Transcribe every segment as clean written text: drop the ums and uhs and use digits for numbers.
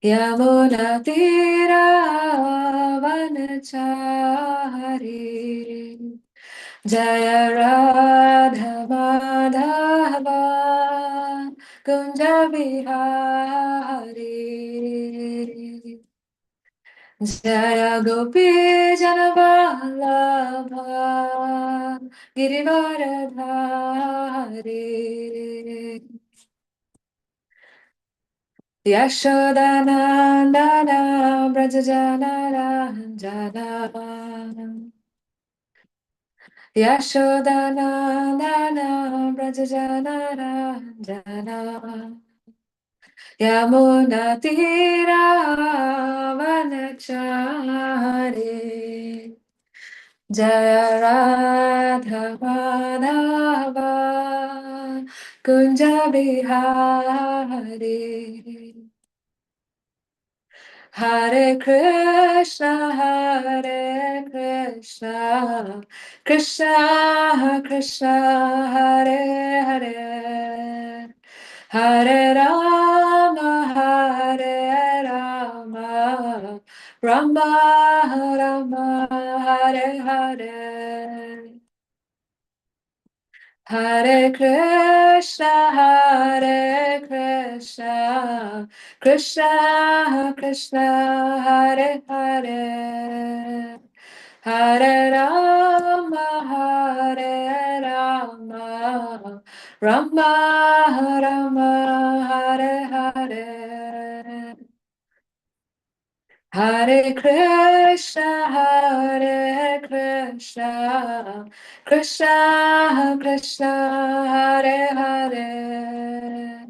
Yamuna Tira Vanachari Jaya Radha Madhava Kunja Bihari Jaya Gopi Janavallabha Girivaradhari Yashodanandana Brajajanaranja Yashodanandana Brajajanaranja Yamunatira Vanachari Jaya Radha Madhava Kunja Bihari Hare Krishna, Hare Krishna, Krishna Krishna, Hare Hare, Hare Rama, Hare Rama, Rama Rama, Hare Hare. Hare Krishna, Hare Krishna, Krishna Krishna, Hare Hare, Hare Rama, Hare Rama, Rama Rama, Hare Hare. Hare Krishna, Hare Krishna, Krishna Krishna, Hare Hare,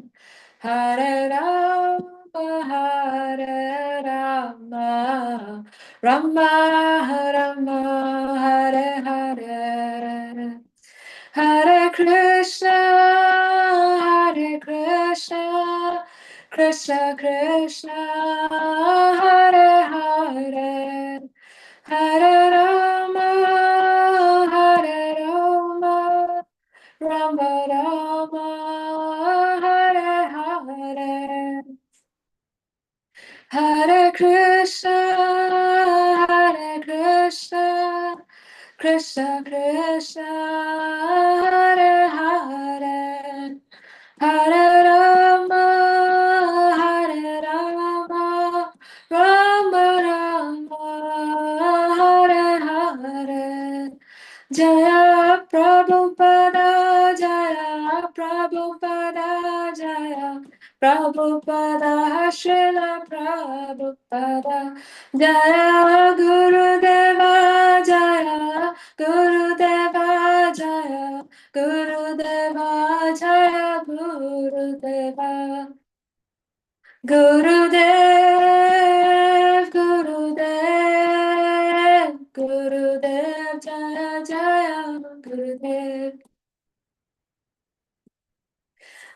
Hare Rama, Hare Rama, Rama Rama, Hare Hare. Hare Krishna, Hare Krishna, Krishna Krishna, Hare Hare, Hare Rama, Hare Rama, Rama Rama, Hare Hare. Hare Krishna, Hare Krishna, Krishna Krishna, Hare Hare, Hare Rama, Hare Rama, Rama Rama, Hare Hare. Jaya Prabhupada, Jaya Prabhupada, Jaya Prabhupada, Srila Prabhupada, Jaya Gurudeva, Jaya Gurudeva, Jaya Gurudeva, Jaya Gurudeva. Gurudev, Gurudev, Gurudev, Jaya Jaya Gurudev.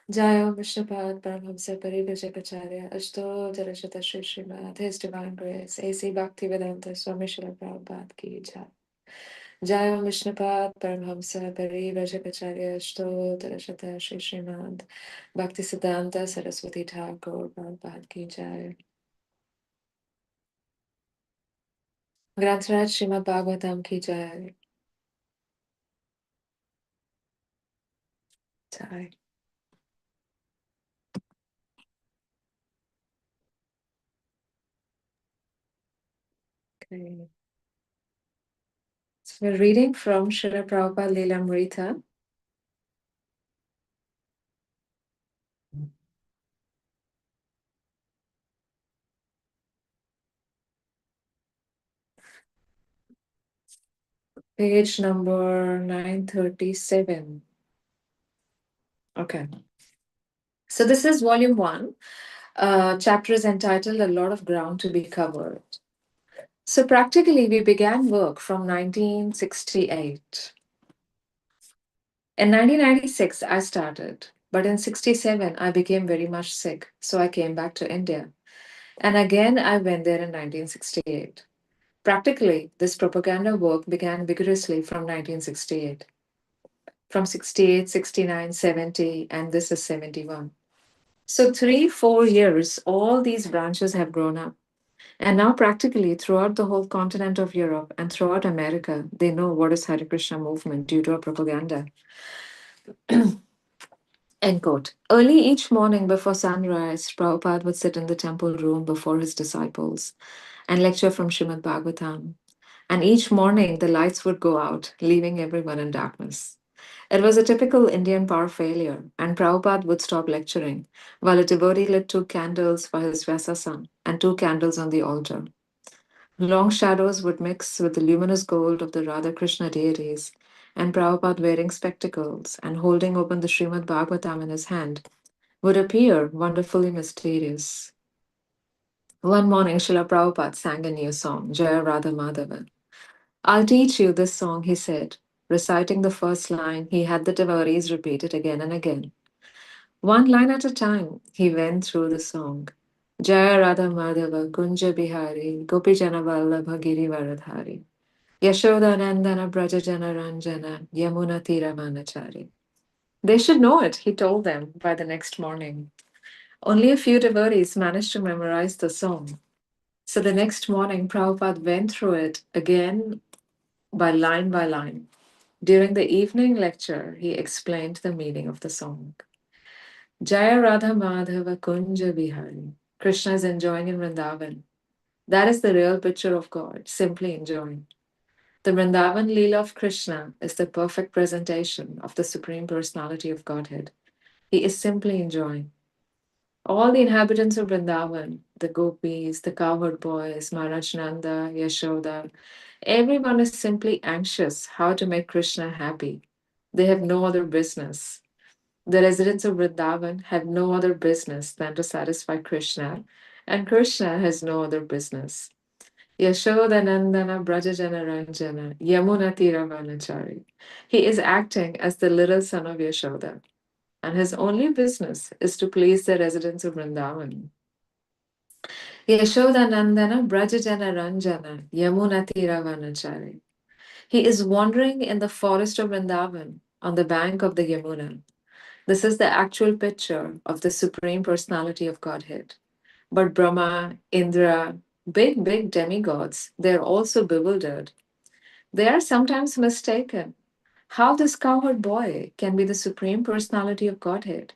Jaya Vishnupad Paramahamsa Parivajapacharya Ashtottara Shata Shri Srimad His Divine Grace A.C. Bhaktivedanta Swami Srila Prabhupada Ki Jai. Jaya Vishnupad Paramahamsa Parivajapacharya Ashtottara Shata Shri Srimad Bhaktisiddhanta Saraswati Thakur Prabhupada Ki Jai. ग्रंथराज Shrimad Bhagavatam की जय. Jai. Okay. So we're reading from Srila Prabhupada Lilamrita. Page number 937. Okay. So this is volume 1. Chapter is entitled A Lot of Ground to be Covered. So practically we began work from 1968. In 1996 I started, but in 67 I became very much sick, so I came back to India. And again I went there in 1968. Practically, this propaganda work began vigorously from 1968. From 68, 69, 70, and this is 71. So, 3, 4 years, all these branches have grown up. And now, practically throughout the whole continent of Europe and throughout America, they know what is Hare Krishna movement due to our propaganda. End quote. Early each morning before sunrise, Prabhupada would sit in the temple room before his disciples and lecture from Srimad Bhagavatam. And each morning, the lights would go out, leaving everyone in darkness. It was a typical Indian power failure, and Prabhupada would stop lecturing while a devotee lit 2 candles for his Vyasa and 2 candles on the altar. Long shadows would mix with the luminous gold of the Radha Krishna deities, and Prabhupada, wearing spectacles and holding open the Srimad Bhagavatam in his hand, would appear wonderfully mysterious. One morning, Srila Prabhupada sang a new song, Jaya Radha Madhava. I'll teach you this song, he said. Reciting the first line, he had the devotees repeat it again and again. One line at a time, he went through the song. Jaya Radha Madhava Kunja Bihari Gopijana Vallabha Girivaradhari Yashoda Nandana Brajajana Ranjana Yamuna Tira Manachari. They should know it, he told them by the next morning. Only a few devotees managed to memorize the song. So the next morning, Prabhupada went through it again by line by line. During the evening lecture, he explained the meaning of the song. Jaya Radha Madhava Kunja Bihari. Krishna is enjoying in Vrindavan. That is the real picture of God, simply enjoying. The Vrindavan Leela of Krishna is the perfect presentation of the Supreme Personality of Godhead. He is simply enjoying. All the inhabitants of Vrindavan, the gopis, the cowherd boys, Maharaj Nanda, Yashoda, everyone is simply anxious how to make Krishna happy. They have no other business. The residents of Vrindavan have no other business than to satisfy Krishna, and Krishna has no other business. Yashoda Nandana Brajajana Ranjana Yamuna Tiravanachari. He is acting as the little son of Yashoda, and his only business is to please the residents of Vrindavan. Yashoda Nandana Brajajana Ranjana Yamuna Tiravanachari. He is wandering in the forest of Vrindavan on the bank of the Yamuna. This is the actual picture of the Supreme Personality of Godhead. But Brahma, Indra, big, big demigods, they're also bewildered. They are sometimes mistaken. How this cowherd boy can be the Supreme Personality of Godhead?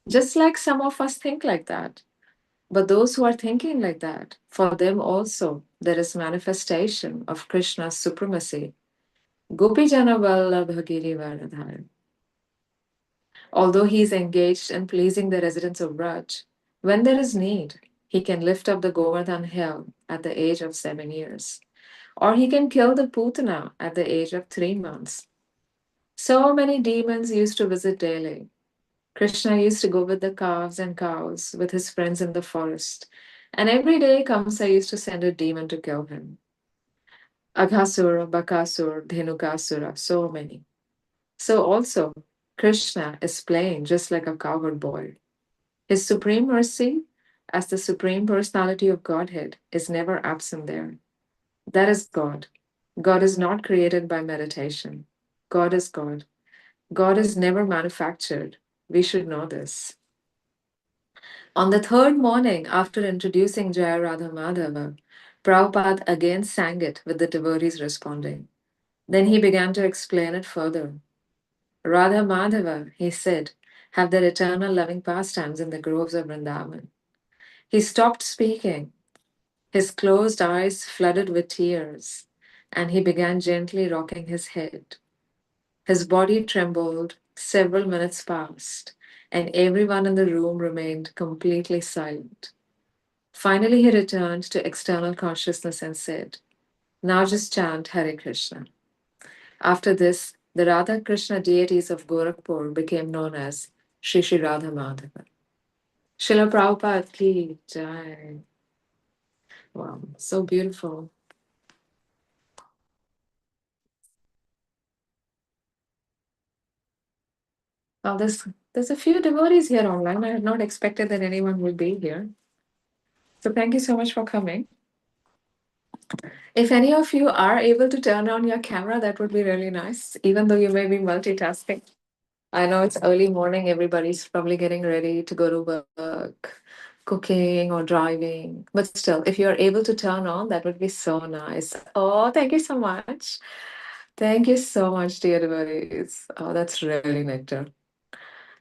Just like some of us think like that. But those who are thinking like that, for them also, there is manifestation of Krishna's supremacy. Gopijana Vallabhagiri Varadhar. Although he is engaged in pleasing the residents of Braj, when there is need, he can lift up the Govardhan hill at the age of 7 years, or he can kill the Putana at the age of 3 months. So many demons used to visit daily. Krishna used to go with the calves and cows with his friends in the forest, and every day Kamsa used to send a demon to kill him. Aghasura, Bakasura, Dhenukasura, so many. So also, Krishna is playing just like a cowherd boy. His supreme mercy, as the supreme personality of Godhead, is never absent there. That is God. God is not created by meditation. God is God. God is never manufactured. We should know this. On the third morning after introducing Jaya Radha Madhava, Prabhupada again sang it with the devotees responding. Then he began to explain it further. Radha Madhava, he said, have their eternal loving pastimes in the groves of Vrindavan. He stopped speaking. His closed eyes flooded with tears, and he began gently rocking his head. His body trembled, several minutes passed, and everyone in the room remained completely silent. Finally, he returned to external consciousness and said, now just chant Hare Krishna. After this, the Radha Krishna deities of Gorakhpur became known as Shri Shri Radha Madhava. Srila Prabhupada ki jai. Wow, so beautiful. Well, there's a few devotees here online. I had not expected that anyone would be here. So thank you so much for coming. If any of you are able to turn on your camera, that would be really nice, even though you may be multitasking. I know it's early morning, everybody's probably getting ready to go to work, cooking or driving. But still, if you're able to turn on, that would be so nice. Oh, thank you so much. Thank you so much, dear devotees. Oh, that's really nectar.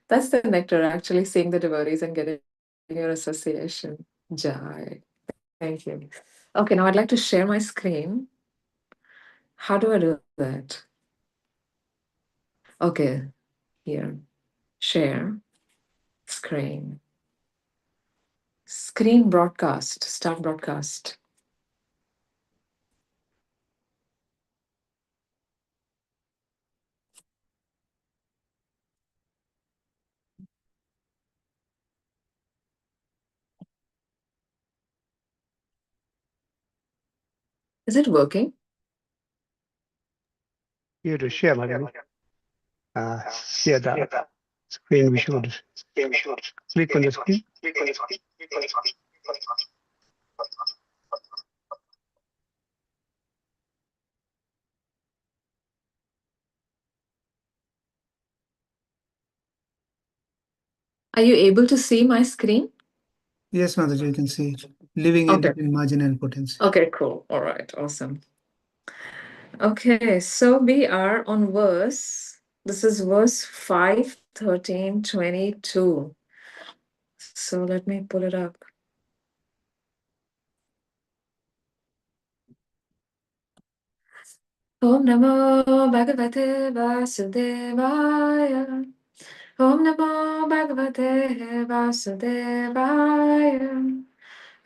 That's the nectar, actually seeing the devotees and getting your association. Jai. Thank you. Okay, now I'd like to share my screen. How do I do that? Okay, here. Share screen. Screen broadcast. Start broadcast. Is it working? You to share, Madam. Share the screen. We should click on the screen. Are you able to see my screen? Yes, Mataji, you can see living Okay. entity in margin and potency. Okay, cool. All right, awesome. Okay, so we are on this is verse 5, 13, 22. So let me pull it up. Om Namo Bhagavate Vasudevaya. Om Namo Bhagavate Vasudevaya.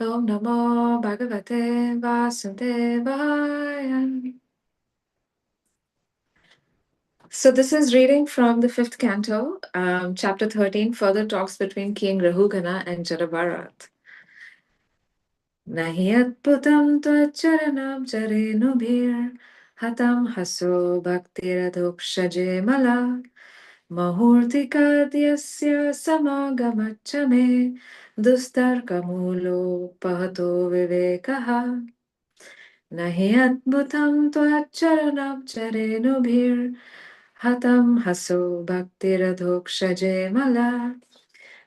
Om Namo Bhagavate Vasudevaya. So this is reading from the fifth canto, chapter 13, further talks between King Rahugana and Jarabharat. Nahi adbhutam tvacharanam charenubhir hatam haso bhaktiradhokshaje mala mahurtikadyasya samagamachame dustarkamulo pahato vivekaha. Nahi adbhutam tvacharanam charenubhir hatam haso bhaktiradhokshaje mala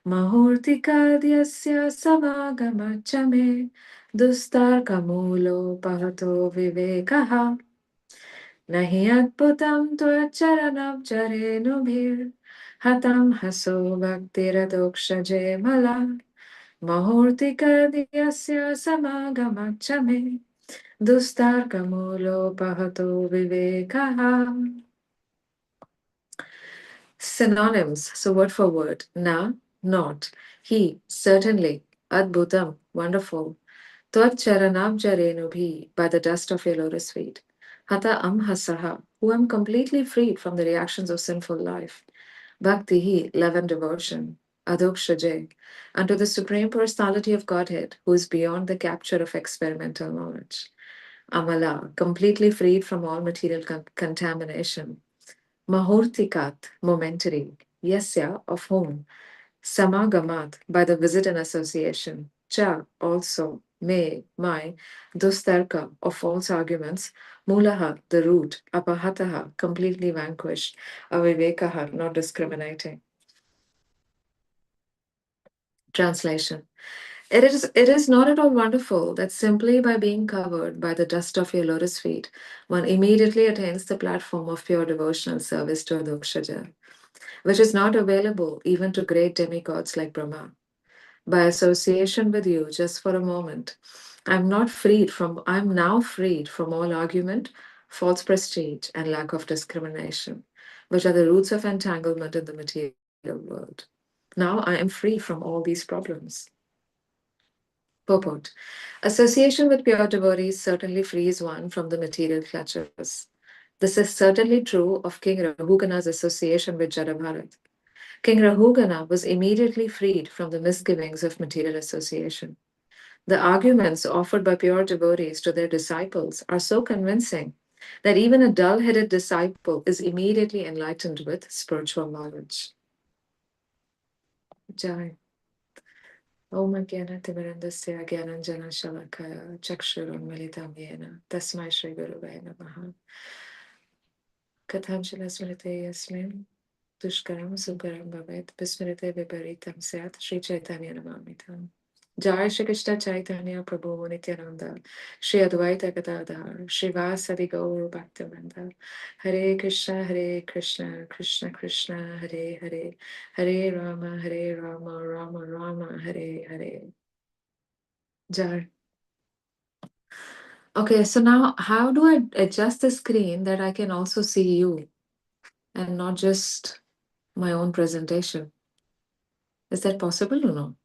mahurtikadyasya samagamachame dustarkamulo pahato vivekaha. Nahi adbhutam tvacharanam charenubhir hatam haso bhaktiradhokshaje mala mahurtikadyasya samagamachame dustarkamulo pahato vivekaha. Synonyms, so word for word. Na, not. He, certainly. Adbhutam, wonderful. Tvat charanabjarenubhi, by the dust of your lotus feet. Hata amhasaha, who am completely freed from the reactions of sinful life. Bhaktihi, love and devotion. Adokshaje, unto the Supreme Personality of Godhead, who is beyond the capture of experimental knowledge. Amala, completely freed from all material contamination. Mahurtikat, momentary. Yasya, of whom. Samagamat, by the visit and association. Cha, also. Me, my. Dustarka, of false arguments. Mulaha, the root. Apahataha, completely vanquished. Avivekaha, not discriminating. Translation. It is not at all wonderful that simply by being covered by the dust of your lotus feet, one immediately attains the platform of pure devotional service to Adokshaja, which is not available even to great demigods like Brahma. By association with you, just for a moment, I'm now freed from all argument, false prestige, and lack of discrimination, which are the roots of entanglement in the material world. Now I am free from all these problems. Purport. Association with pure devotees certainly frees one from the material clutches. This is certainly true of King Rahugana's association with Jadabharat. King Rahugana was immediately freed from the misgivings of material association. The arguments offered by pure devotees to their disciples are so convincing that even a dull headed disciple is immediately enlightened with spiritual knowledge. Jai. Om Jnanatimirandasya Jnananjana Shalakaya Chakshurunmilitam Yena Tasmai Shri Gurave Namaha Kathanjala Smrite Yasmin Dushkaram Sukaram Bhavet Vismrite Viparitam Syat Sri Chaitanya Namamitam. Jai Shri Krishna Chaitanya Prabhu Nityananda Shri Advaita Gadadhar Srivasadi Gaur Bhaktivinoda Hare Krishna Krishna Krishna Hare Hare Hare Rama Rama Rama Hare Hare. Jai. Okay, so now how do I adjust the screen that I can also see you and not just my own presentation? Is that possible or no?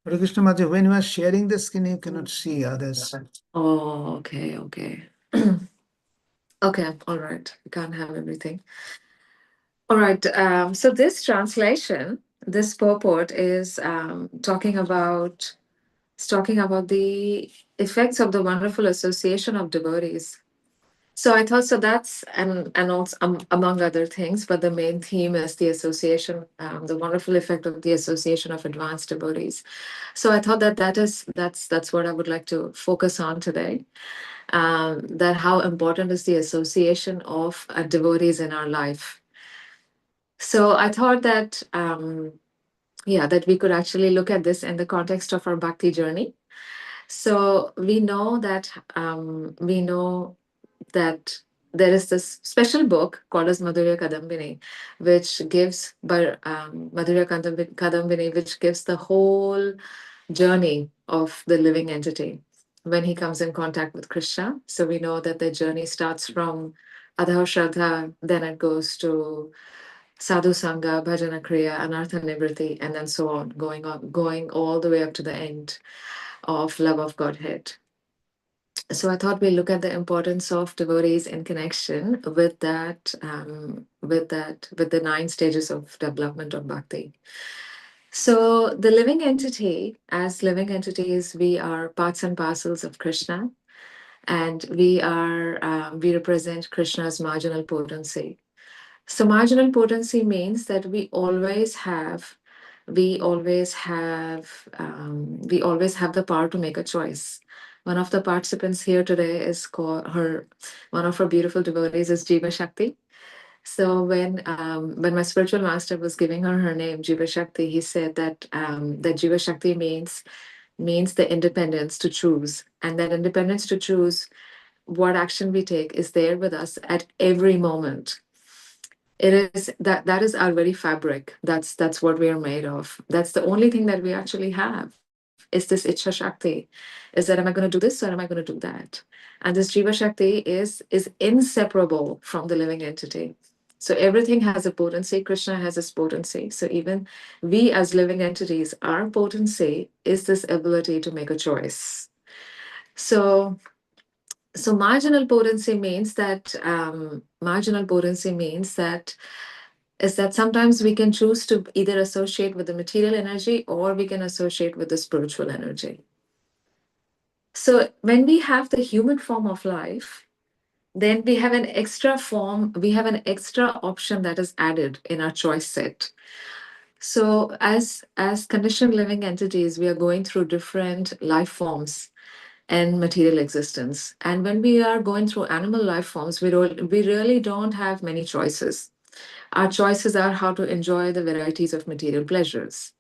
Hare Krishna Mataji, when you are sharing the screen, you cannot see others. Oh, okay. Okay, all right. We can't have everything. All right. So this translation, this purport is talking about the effects of the wonderful association of devotees. So I thought so that's and also among other things, but the main theme is the association, the wonderful effect of the association of advanced devotees. So I thought that that's what I would like to focus on today. That how important is the association of devotees in our life. So I thought that that we could actually look at this in the context of our bhakti journey. So we know that there is this special book called as Madhurya Kadambini, which gives Madhurya Kadambini, which gives the whole journey of the living entity when he comes in contact with Krishna. So we know that the journey starts from Adho Shraddha, then it goes to Sadhu Sangha, Bhajana Kriya, Anartha Nivriti, and then so on, going all the way up to the end of love of Godhead. So I thought we'll look at the importance of devotees in connection with with the 9 stages of development of bhakti. So the living entity, as living entities, we are parts and parcels of Krishna, and we represent Krishna's marginal potency. So marginal potency means that we always have the power to make a choice. One of the participants here today is called her. One of her beautiful devotees is Jiva Shakti. So when my spiritual master was giving her name Jiva Shakti, he said that Jiva Shakti means the independence to choose, and that independence to choose what action we take is there with us at every moment. It is that is our very fabric. That's what we are made of. That's the only thing that we actually have is this Ichha Shakti. Is that am I going to do this or am I going to do that? And this Jiva Shakti is inseparable from the living entity. So everything has a potency. Krishna has his potency. So even we as living entities, our potency is this ability to make a choice. So marginal potency means that is that sometimes we can choose to either associate with the material energy or we can associate with the spiritual energy. So when we have the human form of life, then we have an extra option that is added in our choice set. So as conditioned living entities, we are going through different life forms and material existence. And when we are going through animal life forms, we really don't have many choices. Our choices are how to enjoy the varieties of material pleasures.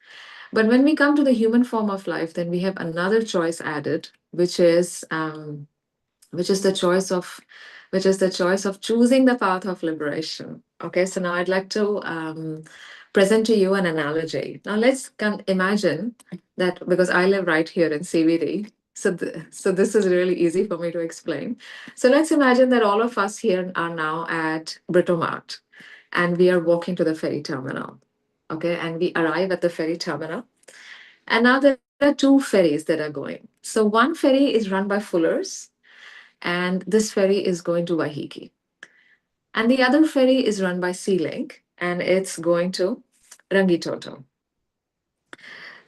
But when we come to the human form of life, then we have another choice added, which is the choice of choosing the path of liberation. Okay, so now I'd like to present to you an analogy. Now let's imagine that because I live right here in CBD, so this is really easy for me to explain. So let's imagine that all of us here are now at Britomart, and we are walking to the ferry terminal. Okay, and we arrive at the ferry terminal, and now there are 2 ferries that are going. So one ferry is run by Fullers, and this ferry is going to Wahiki. And the other ferry is run by Sea Link, and it's going to Rangitoto.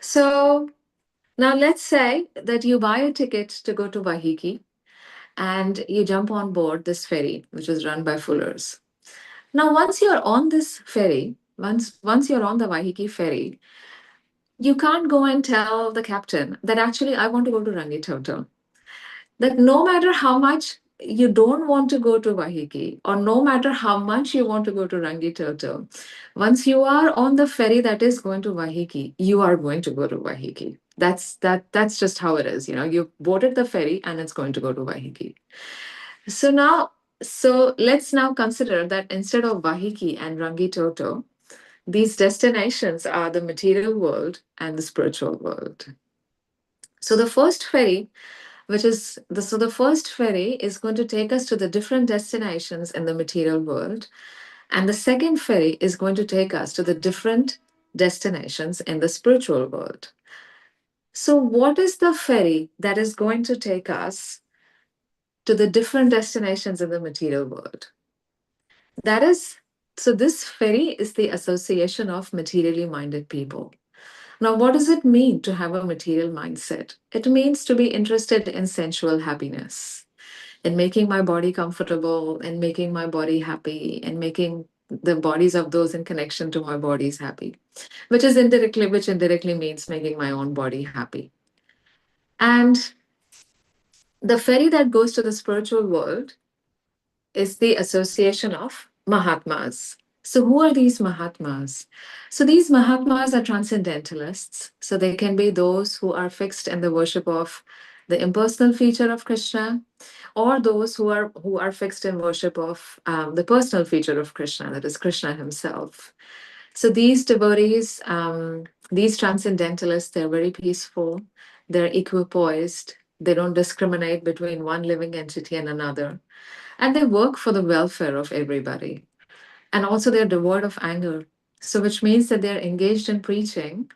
So now let's say that you buy a ticket to go to Wahiki and you jump on board this ferry, which is run by Fullers. Now, once you're on this ferry, once you're on the Wahiki ferry, you can't go and tell the captain that actually I want to go to Rangitoto. That no matter how much you don't want to go to Vahiki, or no matter how much you want to go to Rangitoto, once you are on the ferry that is going to Vahiki, you are going to go to Vahiki. That's just how it is. You boarded the ferry and it's going to go to Vahiki. So now, so let's now consider that instead of Vahiki and Rangitoto, these destinations are the material world and the spiritual world. So the first ferry, the first ferry is going to take us to the different destinations in the material world, and the second ferry is going to take us to the different destinations in the spiritual world. So, what is the ferry that is going to take us to the different destinations in the material world? That is, so this ferry is the association of materially minded people. Now, what does it mean to have a material mindset? It means to be interested in sensual happiness, in making my body comfortable, in making my body happy, and making the bodies of those in connection to my bodies happy, which indirectly means making my own body happy. And the ferry that goes to the spiritual world is the association of Mahatmas. So, who are these Mahatmas? So, these Mahatmas are transcendentalists. So, they can be those who are fixed in the worship of the impersonal feature of Krishna, or those who are fixed in worship of the personal feature of Krishna, that is Krishna himself. So, these devotees, these transcendentalists, they're very peaceful, they're equipoised, they don't discriminate between one living entity and another, and they work for the welfare of everybody. And also they're devoid of anger, so which means that they're engaged in preaching.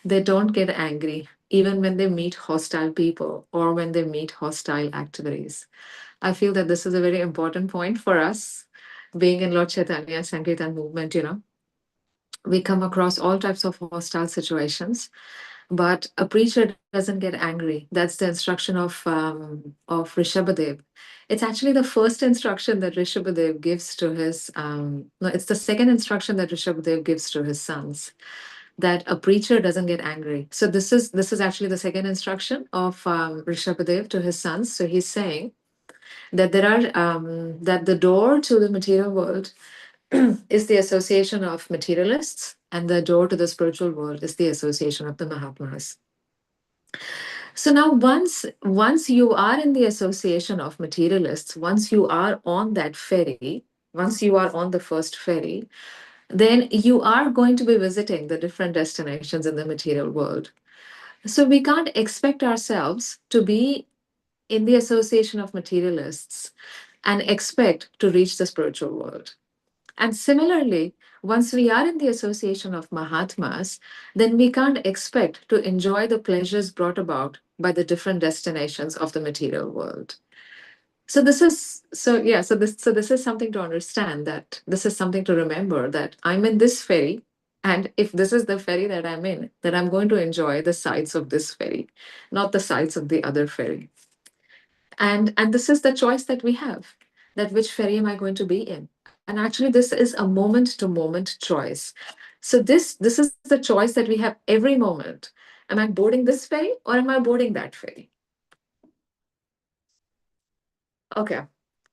They don't get angry even when they meet hostile people or when they meet hostile activities. I feel that this is a very important point for us being in Lord Chaitanya Sankirtan movement. We come across all types of hostile situations, but a preacher doesn't get angry. That's the instruction of Rishabhadev. It's actually the first instruction that Rishabhadev gives to his no, it's the second instruction that Rishabhadev gives to his sons, that a preacher doesn't get angry. So this is actually the second instruction of Rishabhadev to his sons. So he's saying that that the door to the material world is the association of materialists, and the door to the spiritual world is the association of the Mahatmas. So now once you are in the association of materialists, once you are on that ferry, once you are on the first ferry, then you are going to be visiting the different destinations in the material world. So we can't expect ourselves to be in the association of materialists and expect to reach the spiritual world. And similarly, once we are in the association of Mahatmas, then we can't expect to enjoy the pleasures brought about by the different destinations of the material world. So this is something to understand, that this is something to remember, that I'm in this ferry, and if this is the ferry that I'm in, then I'm going to enjoy the sides of this ferry, not the sides of the other ferry. And this is the choice that we have, that which ferry am I going to be in. And actually this is a moment to moment choice. So this is the choice that we have every moment. Am I boarding this ferry or am I boarding that ferry? Okay,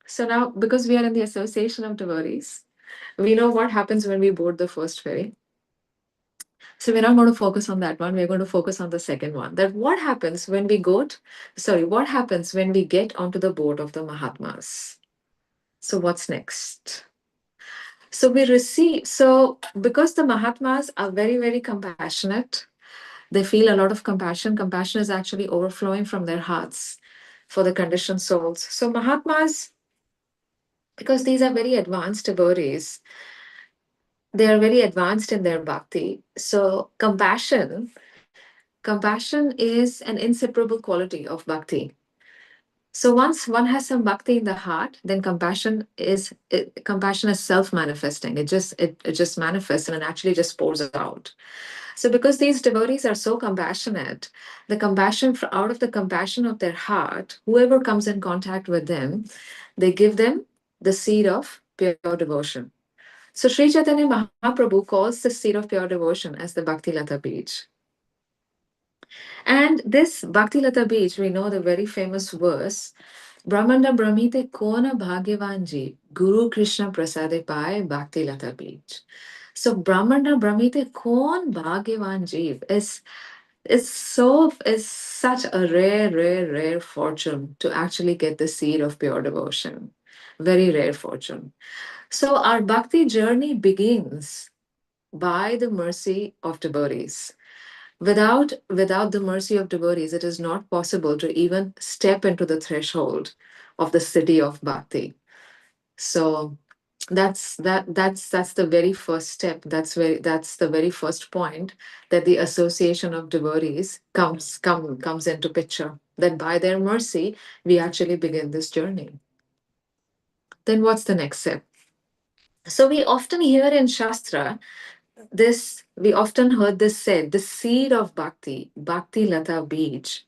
so now because we are in the association of devotees, we know what happens when we board the first ferry. So we're not going to focus on that one. We're going to focus on the second one. That what happens when what happens when we get onto the boat of the Mahatmas? So what's next? So because the Mahatmas are very, very compassionate, they feel a lot of compassion. Compassion is actually overflowing from their hearts for the conditioned souls. So Mahatmas, because these are very advanced devotees, they are very advanced in their bhakti. So compassion is an inseparable quality of bhakti. So once one has some bhakti in the heart, then compassion is self-manifesting. It just manifests and it actually just pours out. So because these devotees are so compassionate, out of the compassion of their heart, whoever comes in contact with them, they give them the seed of pure devotion. So Sri Chaitanya Mahaprabhu calls the seed of pure devotion as the Bhakti Lata Bij. And this Bhakti Lata Bij, we know the very famous verse Brahmanda Brahmite Kona Bhagyavanji, Guru Krishna Prasade Pai Bhakti Lata Beach. So Brahmanda Brahmite Kon Bhagyavan Jeev is such a rare fortune to actually get the seed of pure devotion. Very rare fortune. So our bhakti journey begins by the mercy of devotees. Without the mercy of devotees, it is not possible to even step into the threshold of the city of bhakti. So that's the very first step. That's the very first point, that the association of devotees comes into picture. That by their mercy we actually begin this journey. Then what's the next step? So we often hear in Shastra this, we often heard this said, the seed of bhakti, bhakti lata beej.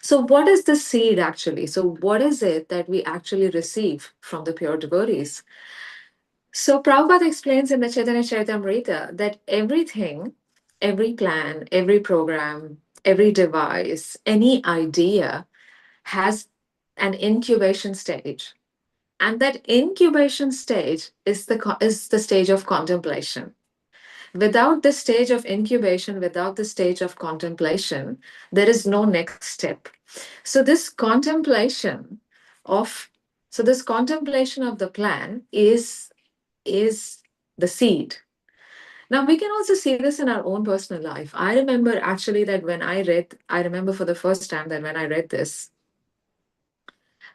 So what is the seed actually? So what is it that we actually receive from the pure devotees? So Prabhupada explains in the Chaitanya Charitamrita that everything, every plan, every program, every device, any idea has an incubation stage. And that incubation stage is the stage of contemplation. Without the stage of incubation, without the stage of contemplation, there is no next step. So this contemplation of this contemplation of the plan is the seed. Now we can also see this in our own personal life. I remember actually that I remember for the first time that when I read this,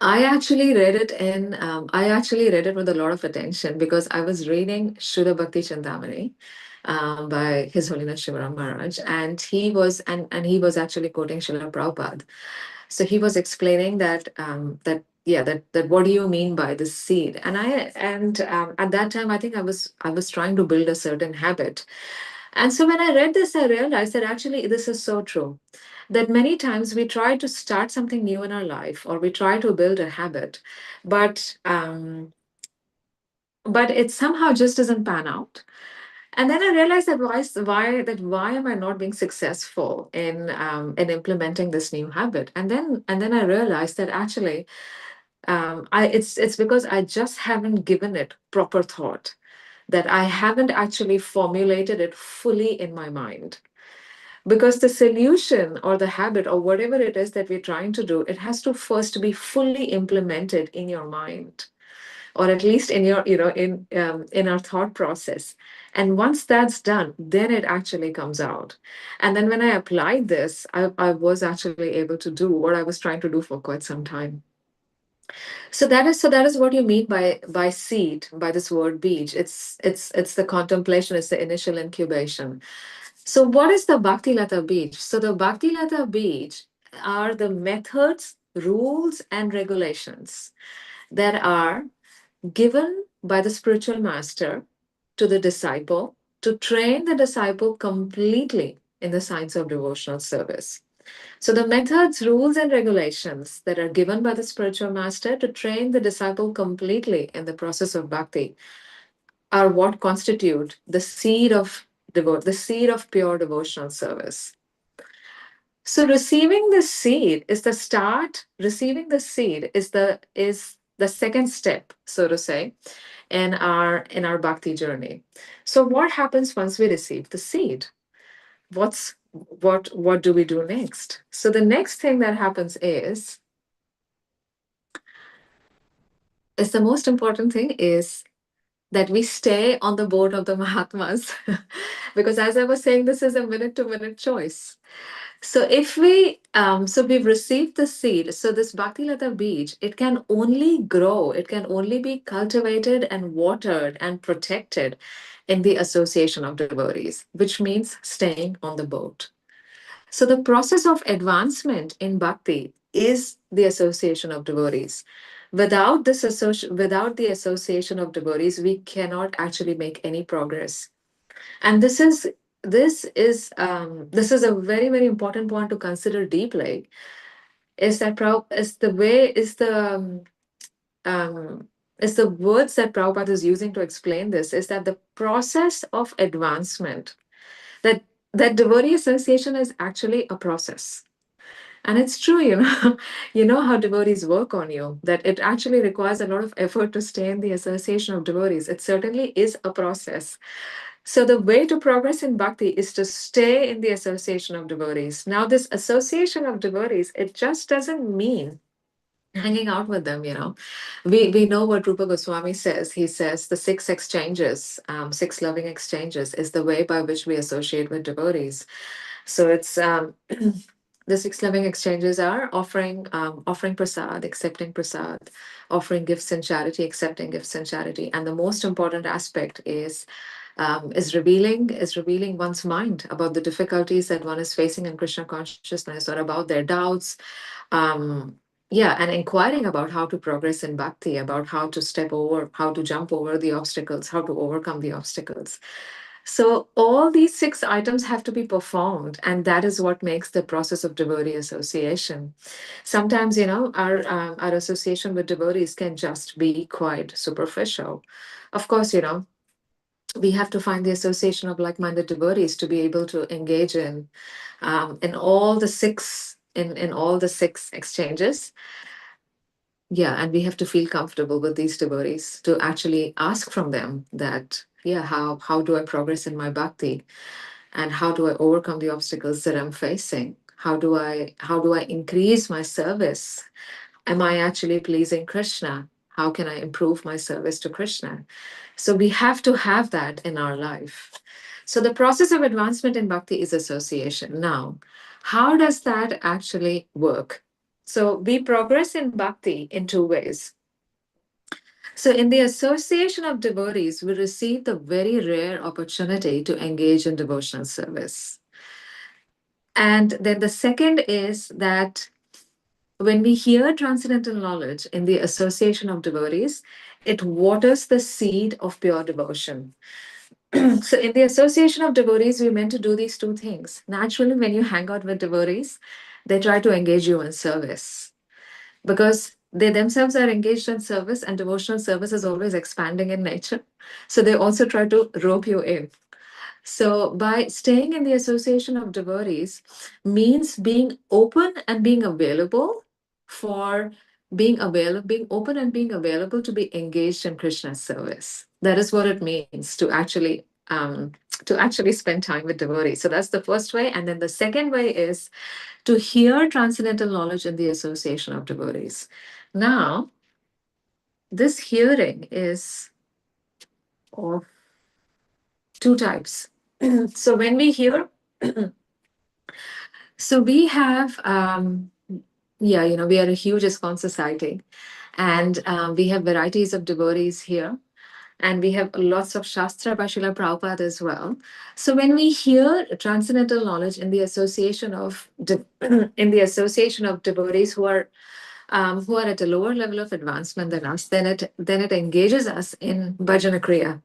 I actually read it with a lot of attention because I was reading Shuddha Bhakti Chintamani by His Holiness Shivaram Maharaj, and he was actually quoting Srila Prabhupada. So he was explaining that what do you mean by the seed? And at that time I was trying to build a certain habit. And so when I read this, I realized that actually this is so true. That many times we try to start something new in our life, or we try to build a habit, but it somehow just doesn't pan out. And then I realized that why am I not being successful in implementing this new habit? And then I realized that actually it's because I just haven't given it proper thought, that I haven't actually formulated it fully in my mind. Because the solution or the habit or whatever it is that we're trying to do, it has to first be fully implemented in your mind, or at least in your in our thought process. And once that's done, then it actually comes out. And then when I applied this, I was actually able to do what I was trying to do for quite some time. So that is what you mean by seed, by this word beach. It's the contemplation, it's the initial incubation. So what is the Bhakti Lata Beach? So the Bhakti Lata Beach are the methods, rules, and regulations that are given by the spiritual master to the disciple to train the disciple completely in the science of devotional service. So, the methods, rules, and regulations that are given by the spiritual master to train the disciple completely in the process of bhakti are what constitute the seed of pure devotional service. So, receiving the seed is the start. Receiving the seed is the second step, so to say, in our bhakti journey. So, what happens once we receive the seed? What do we do next? So the next thing that happens is the most important thing is that we stay on the board of the Mahatmas. Because as I was saying, this is a minute to minute choice. So so we've received the seed. So this Bhakti Lata Beej, it can only grow, it can only be cultivated and watered and protected in the association of devotees, which means staying on the boat. So the process of advancement in bhakti is the association of devotees. Without the association of devotees, we cannot actually make any progress. And this is a very very important point to consider deeply. Is that is the way is the words that Prabhupada is using to explain this, is that the process of advancement, that devotee association is actually a process. And it's true, you know how devotees work on you, that it actually requires a lot of effort to stay in the association of devotees. It certainly is a process. So the way to progress in bhakti is to stay in the association of devotees. Now, this association of devotees, it just doesn't mean hanging out with them. We know what Rupa Goswami says. He says the six exchanges, six loving exchanges, is the way by which we associate with devotees. So it's the six loving exchanges are offering prasad, accepting prasad, offering gifts in charity, accepting gifts in charity, and the most important aspect is revealing one's mind about the difficulties that one is facing in Krishna consciousness, or about their doubts, um, yeah, and inquiring about how to progress in bhakti, about how to jump over the obstacles, how to overcome the obstacles. So all these six items have to be performed, and that is what makes the process of devotee association. Sometimes, our association with devotees can just be quite superficial. Of course, we have to find the association of like-minded devotees to be able to engage in all the six exchanges. Yeah, and we have to feel comfortable with these devotees to actually ask from them that, yeah, how do I progress in my bhakti, and how do I overcome the obstacles that I'm facing? How do I increase my service? Am I actually pleasing Krishna? How can I improve my service to Krishna? So we have to have that in our life. So the process of advancement in bhakti is association. Now, how does that actually work? So we progress in bhakti in two ways. So in the association of devotees, we receive the very rare opportunity to engage in devotional service. And then the second is that when we hear transcendental knowledge in the association of devotees, it waters the seed of pure devotion. So, in the association of devotees, we're meant to do these two things. Naturally, when you hang out with devotees, they try to engage you in service because they themselves are engaged in service, and devotional service is always expanding in nature. So, they also try to rope you in. So, by staying in the association of devotees means being open and being available for being open and being available to be engaged in Krishna's service. That is what it means to actually spend time with devotees. So that's the first way, and then the second way is to hear transcendental knowledge in the association of devotees. Now, this hearing is of two types. So when we hear, so we have, yeah, we are a huge ISKCON society, and we have varieties of devotees here, and we have lots of Shastra by Srila Prabhupada as well. So when we hear transcendental knowledge in the association of in the association of devotees who are at a lower level of advancement than us, then it engages us in bhajana kriya.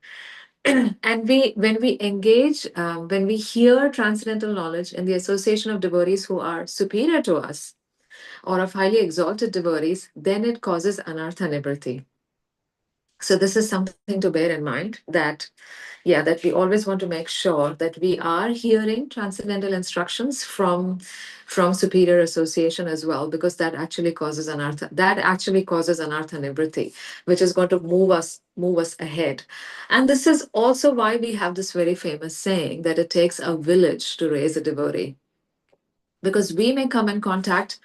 And when we hear transcendental knowledge in the association of devotees who are superior to us or of highly exalted devotees, then it causes anartha nibriti. So this is something to bear in mind, that we always want to make sure that we are hearing transcendental instructions from superior association as well, because that actually causes anartha nibriti, which is going to move us ahead. And this is also why we have this very famous saying that it takes a village to raise a devotee, because we may come in contact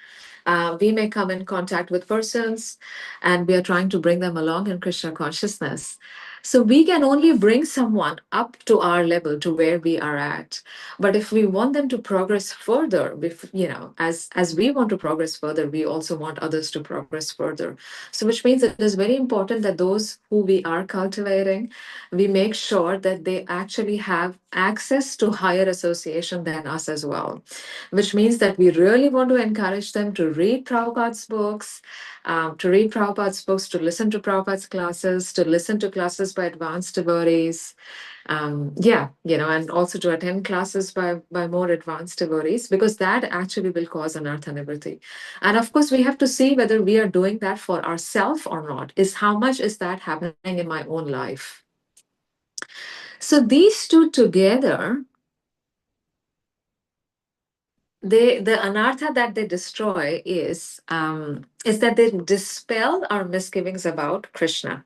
with persons, and we are trying to bring them along in Krishna consciousness. So we can only bring someone up to our level, to where we are at. But if we want them to progress further, as we want to progress further, we also want others to progress further. So which means it is very important that those who we are cultivating, we make sure that they actually have access to higher association than us as well, which means that we really want to encourage them to read Prabhupada's books, to listen to Prabhupada's classes, to listen to classes by advanced devotees, and also to attend classes by more advanced devotees, because that actually will cause anartha nivriti. And of course, we have to see whether we are doing that for ourselves or not. How much is that happening in my own life? So these two together the anartha that they destroy is that they dispel our misgivings about Krishna.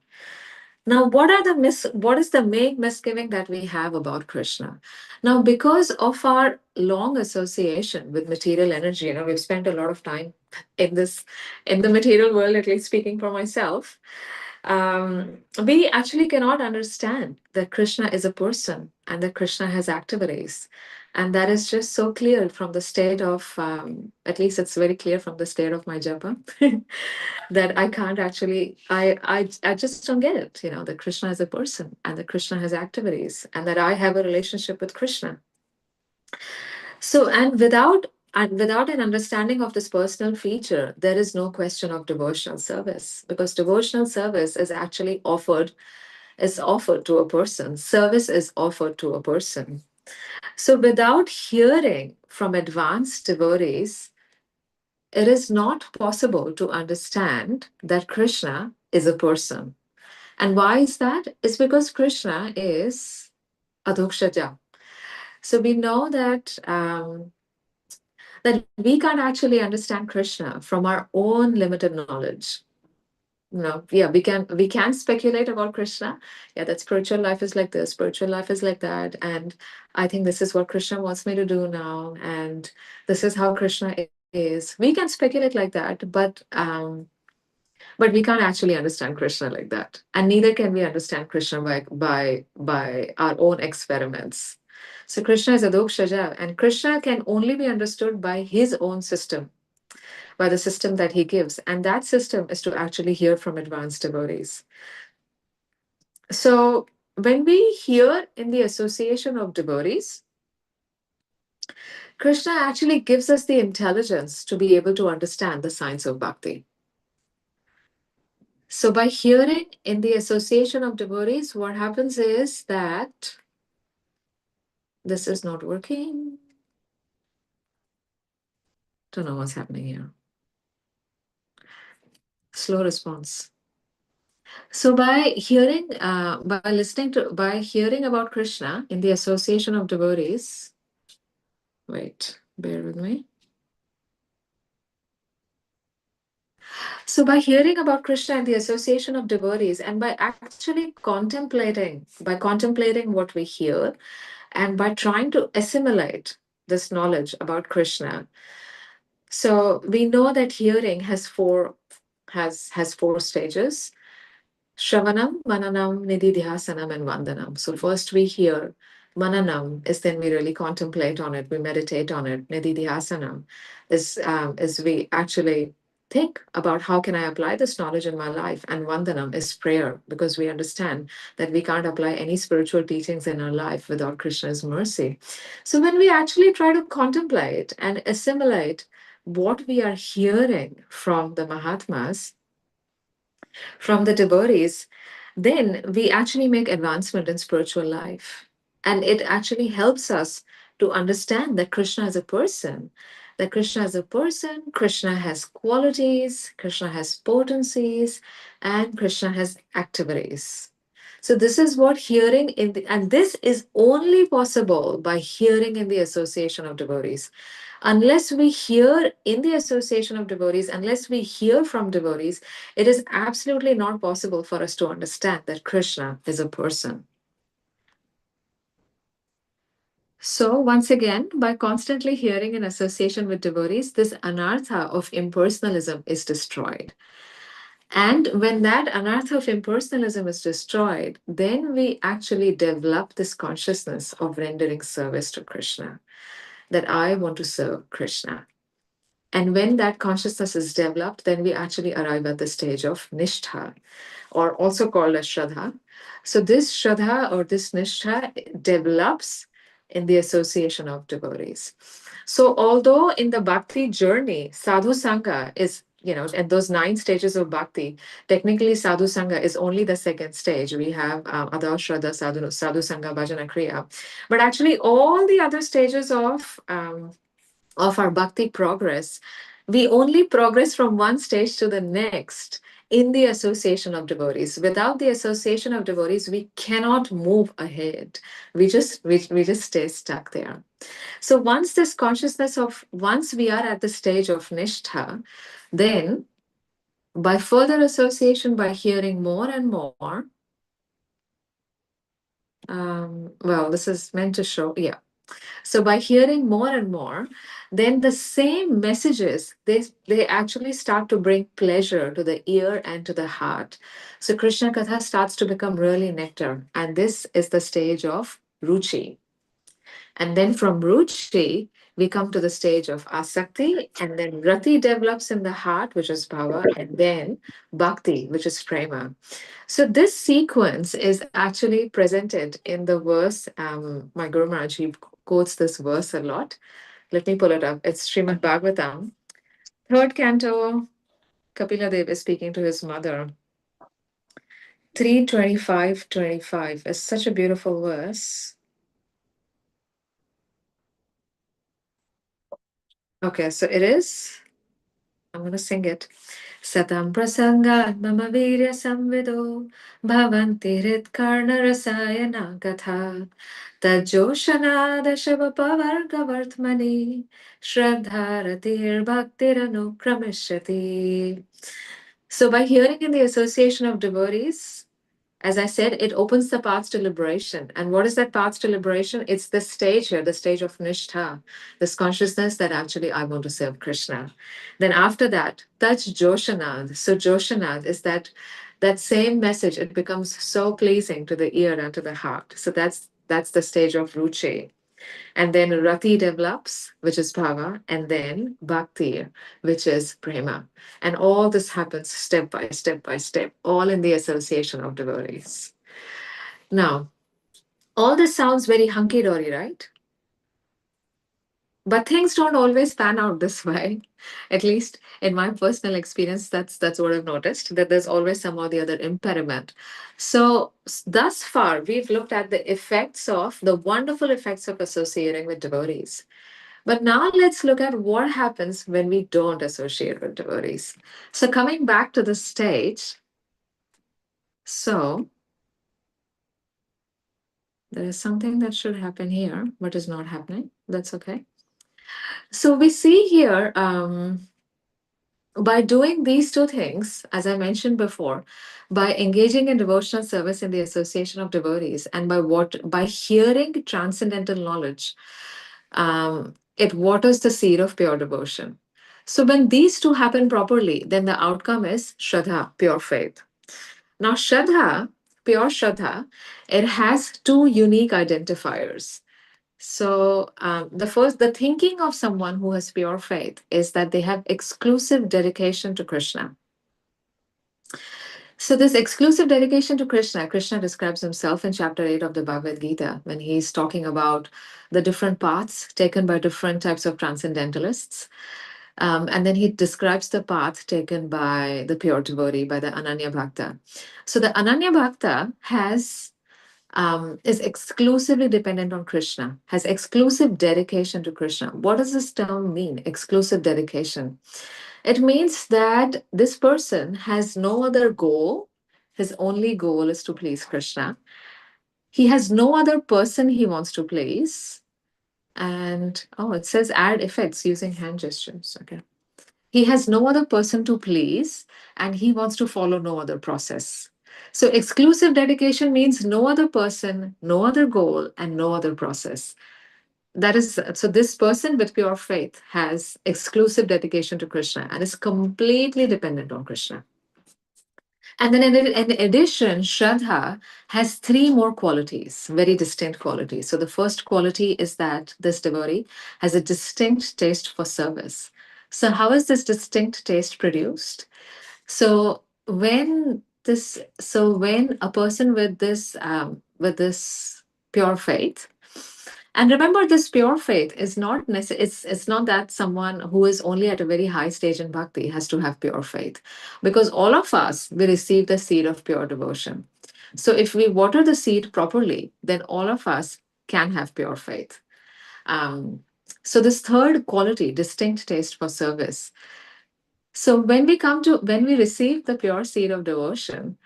Now, what is the main misgiving that we have about Krishna? Now, because of our long association with material energy, we've spent a lot of time in this in the material world, at least speaking for myself. We actually cannot understand that Krishna is a person and that Krishna has activities. And that is just so clear from the state of, at least it's very clear from the state of my japa, that I can't actually, I just don't get it, that Krishna is a person and that Krishna has activities and that I have a relationship with Krishna. So, and without an understanding of this personal feature, there is no question of devotional service, because devotional service is offered to a person. Service is offered to a person. So, without hearing from advanced devotees, it is not possible to understand that Krishna is a person. And why is that? It's because Krishna is Adhokshaja. So we know that we can't actually understand Krishna from our own limited knowledge. Yeah, we can speculate about Krishna. Yeah, that spiritual life is like this, spiritual life is like that, and I think this is what Krishna wants me to do now, and this is how Krishna is. We can speculate like that, but we can't actually understand Krishna like that, and neither can we understand Krishna by our own experiments. So Krishna is Adokshaja, and Krishna can only be understood by his own system, by the system that he gives. And that system is to actually hear from advanced devotees. So when we hear in the association of devotees, Krishna actually gives us the intelligence to be able to understand the science of bhakti. So by hearing in the association of devotees, what happens is that this is not working. Don't know what's happening here. Slow response. So by hearing about Krishna in the association of devotees, wait, bear with me. So by hearing about Krishna and the association of devotees, and by contemplating what we hear, and by trying to assimilate this knowledge about Krishna, so we know that hearing has four stages. Shravanam, Mananam, Nididhyasanam, and Vandanam. So first we hear. Mananam is then we really contemplate on it, we meditate on it. Nididhyasanam is we actually think about how can I apply this knowledge in my life. And Vandanam is prayer, because we understand that we can't apply any spiritual teachings in our life without Krishna's mercy. So when we actually try to contemplate and assimilate what we are hearing from the Mahatmas, from the devotees, then we actually make advancement in spiritual life. And it actually helps us to understand that Krishna is a person, Krishna has qualities, Krishna has potencies, and Krishna has activities. So this is what hearing and this is only possible by hearing in the association of devotees. Unless we hear in the association of devotees, unless we hear from devotees, it is absolutely not possible for us to understand that Krishna is a person. So, once again, by constantly hearing in association with devotees, this anartha of impersonalism is destroyed. And when that anartha of impersonalism is destroyed, then we actually develop this consciousness of rendering service to Krishna, that I want to serve Krishna. And when that consciousness is developed, then we actually arrive at the stage of nishtha, or also called as shraddha. So this shraddha or this nishtha develops in the association of devotees. So although in the bhakti journey, sadhu sangha is, at those 9 stages of bhakti, technically sadhu sangha is only the second stage. We have adha shraddha, sadhu sangha, bhajana kriya. But actually all the other stages of our bhakti progress, we only progress from one stage to the next in the association of devotees. Without the association of devotees, we cannot move ahead. We just stay stuck there. So once this consciousness of once we are at the stage of nishtha, then by further association, by hearing more and more, well, this is meant to show, yeah. So by hearing more and more, then the same messages, they actually start to bring pleasure to the ear and to the heart. So Krishna Katha starts to become really nectar. And this is the stage of ruchi. And then from ruchi, we come to the stage of asakti, and then rati develops in the heart, which is bhava, and then bhakti, which is prema. So this sequence is actually presented in the verse. My Guru Maharaj, he quotes this verse a lot. Let me pull it up. It's Srimad Bhagavatam, third canto. Kapila Dev is speaking to his mother. 3:25:25 is such a beautiful verse. Okay, so it is. I'm going to sing it. Satam prasanga mama virya samvido bhavanti hritkarna rasayana gatha tajoshana dashavapa vartmani shraddharatir bhaktiranu. So by hearing in the association of devotees, as I said, it opens the path to liberation. And what is that path to liberation? It's the stage here, the stage of nishtha, this consciousness that actually I want to serve Krishna. Then after that, touch Joshanad. So Joshanad is that same message. It becomes so pleasing to the ear and to the heart. So that's the stage of ruchi. And then rati develops, which is bhava, and then bhakti, which is prema. And all this happens step by step by step, all in the association of devotees. Now, all this sounds very hunky dory, right? But things don't always pan out this way. At least in my personal experience, that's what I've noticed, that there's always some or the other impediment. So thus far, we've looked at the wonderful effects of associating with devotees. But now let's look at what happens when we don't associate with devotees. So coming back to the stage, so there is something that should happen here, but is not happening. That's okay. So we see here, by doing these two things, as I mentioned before, by engaging in devotional service in the association of devotees, and by hearing transcendental knowledge, it waters the seed of pure devotion. So when these two happen properly, then the outcome is Shraddha, pure faith. Now, Shraddha, pure Shraddha, it has two unique identifiers. So, the thinking of someone who has pure faith is that they have exclusive dedication to Krishna. So, this exclusive dedication to Krishna, Krishna describes himself in chapter 8 of the Bhagavad Gita when he's talking about the different paths taken by different types of transcendentalists. And then he describes the path taken by the pure devotee, by the Ananya Bhakta. So, the Ananya Bhakta is exclusively dependent on Krishna, has exclusive dedication to Krishna. What does this term mean, exclusive dedication? It means that this person has no other goal. His only goal is to please Krishna. He has no other person he wants to please. And it says add effects using hand gestures. Okay. He has no other person to please and he wants to follow no other process. So, exclusive dedication means no other person, no other goal, and no other process. That is, so this person with pure faith has exclusive dedication to Krishna and is completely dependent on Krishna. And then in addition, Shraddha has three more qualities, very distinct qualities. So the first quality is that this devotee has a distinct taste for service. So how is this distinct taste produced? So when a person with this pure faith, and remember, this pure faith is not it's not that someone who is only at a very high stage in bhakti has to have pure faith, because all of us we receive the seed of pure devotion. So if we water the seed properly, then all of us can have pure faith. Um, so this third quality, distinct taste for service, So when we receive the pure seed of devotion,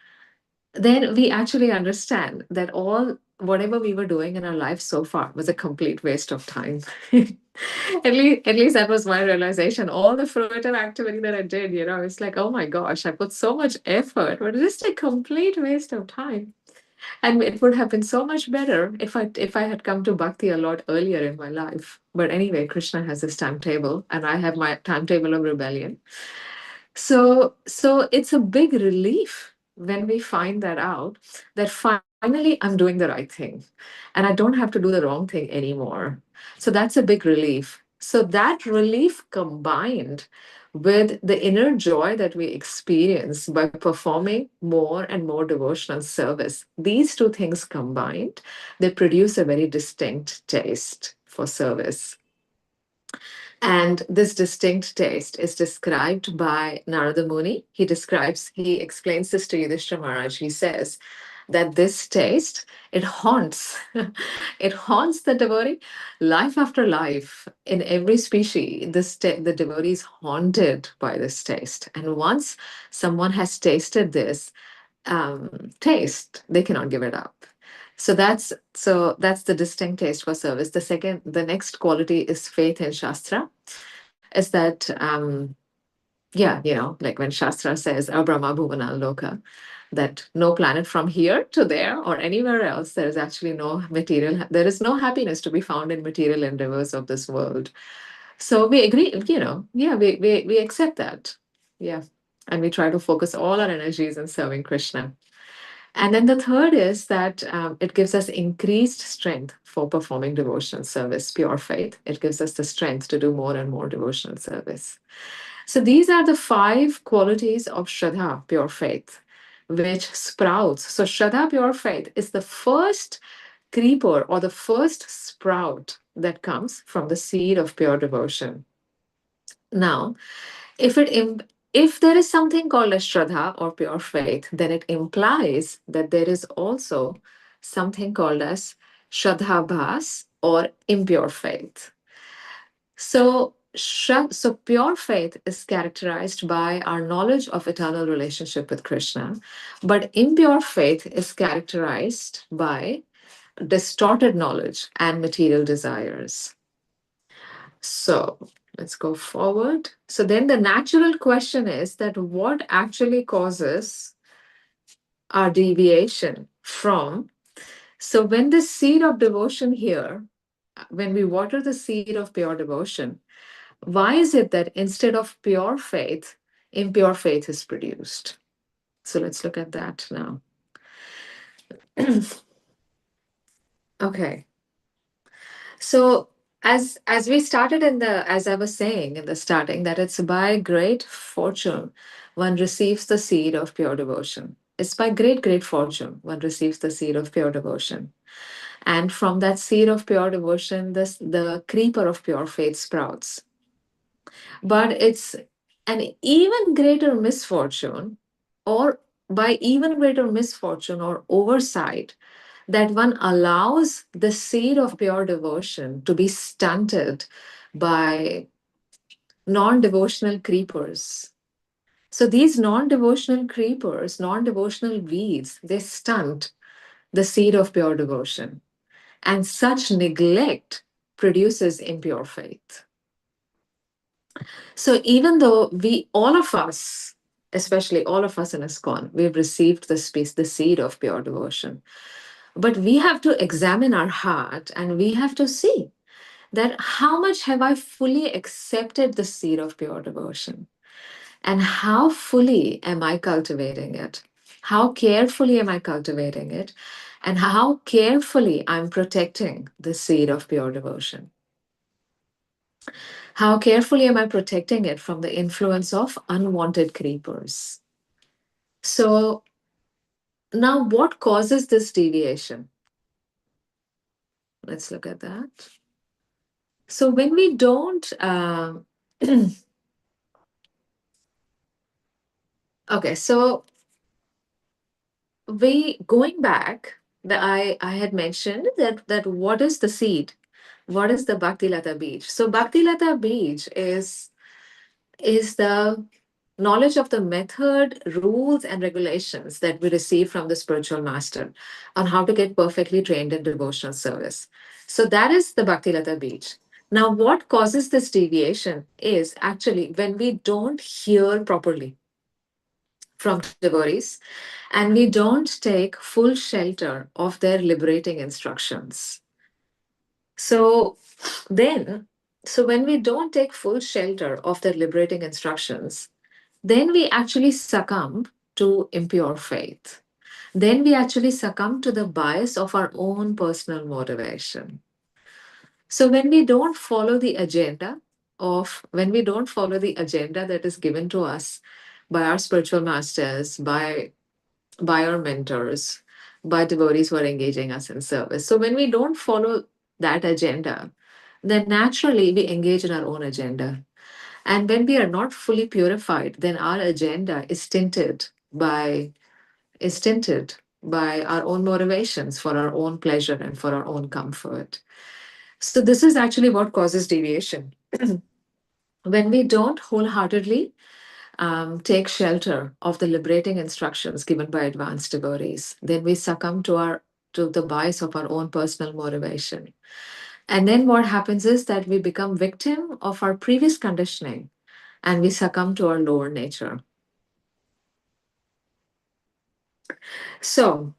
then we actually understand that whatever we were doing in our life so far was a complete waste of time. At least that was my realization. All the fruitive activity that I did, it's like, oh my gosh, I put so much effort, but it's just a complete waste of time. And it would have been so much better if I had come to bhakti a lot earlier in my life. But anyway, Krishna has his timetable, and I have my timetable of rebellion. So it's a big relief when we find that out, that finally I'm doing the right thing and I don't have to do the wrong thing anymore. So that's a big relief. So that relief combined with the inner joy that we experience by performing more and more devotional service, these two things combined, they produce a very distinct taste for service. And this distinct taste is described by Narada Muni. He explains this to Yudhishthira Maharaj. He says that this taste, it haunts, it haunts the devotee life after life. In every species, the devotee is haunted by this taste. And once someone has tasted this taste, they cannot give it up. So that's the distinct taste for service. The next quality is faith in Shastra. Is that yeah, like when Shastra says Abrahma Bhuvana Loka, that no planet from here to there or anywhere else, there is no happiness to be found in material endeavors of this world. So we agree, yeah, we accept that. Yeah. And we try to focus all our energies in serving Krishna. And then the third is that it gives us increased strength for performing devotional service, pure faith. It gives us the strength to do more and more devotional service. So these are the 5 qualities of Shraddha, pure faith, which sprouts. So Shraddha, pure faith, is the first creeper or the first sprout that comes from the seed of pure devotion. Now, if it im- if there is something called a Shraddha or pure faith, then it implies that there is also something called as Shraddha Bhas or impure faith. So pure faith is characterized by our knowledge of eternal relationship with Krishna, but impure faith is characterized by distorted knowledge and material desires. So let's go forward. So then the natural question is that what actually causes our deviation from? So when the seed of devotion here, when we water the seed of pure devotion, why is it that instead of pure faith, impure faith is produced? So let's look at that now. Okay. So as we started as I was saying in the starting, that it's by great fortune one receives the seed of pure devotion. It's by great fortune one receives the seed of pure devotion. And from that seed of pure devotion, the creeper of pure faith sprouts. But it's an even greater misfortune, or by even greater misfortune or oversight, that one allows the seed of pure devotion to be stunted by non devotional creepers. So these non devotional creepers, non devotional weeds, they stunt the seed of pure devotion. And such neglect produces impure faith. So even though all of us, especially all of us in ISKCON, we've received the seed of pure devotion. But we have to examine our heart and we have to see that how much have I fully accepted the seed of pure devotion? And how fully am I cultivating it? How carefully am I cultivating it? And how carefully I'm protecting the seed of pure devotion? How carefully am I protecting it from the influence of unwanted creepers? So, now what causes this deviation? Let's look at that. So, when we don't, okay, so going back, I had mentioned that what is the seed? What is the Bhakti Lata Beej? So, Bhakti Lata Beej is the knowledge of the method, rules, and regulations that we receive from the spiritual master on how to get perfectly trained in devotional service. So that is the Bhaktilata Beach. Now, what causes this deviation is actually when we don't hear properly from devotees and we don't take full shelter of their liberating instructions. So then, so when we don't take full shelter of their liberating instructions, then we actually succumb to impure faith. Then we actually succumb to the bias of our own personal motivation. So when we don't follow the agenda that is given to us by our spiritual masters, by our mentors, by devotees who are engaging us in service. So when we don't follow that agenda, then naturally we engage in our own agenda. And when we are not fully purified, then our agenda is tinted by our own motivations for our own pleasure and for our own comfort. So this is actually what causes deviation. When we don't wholeheartedly take shelter of the liberating instructions given by advanced devotees, then we succumb to the bias of our own personal motivation. And then what happens is that we become victim of our previous conditioning and we succumb to our lower nature. So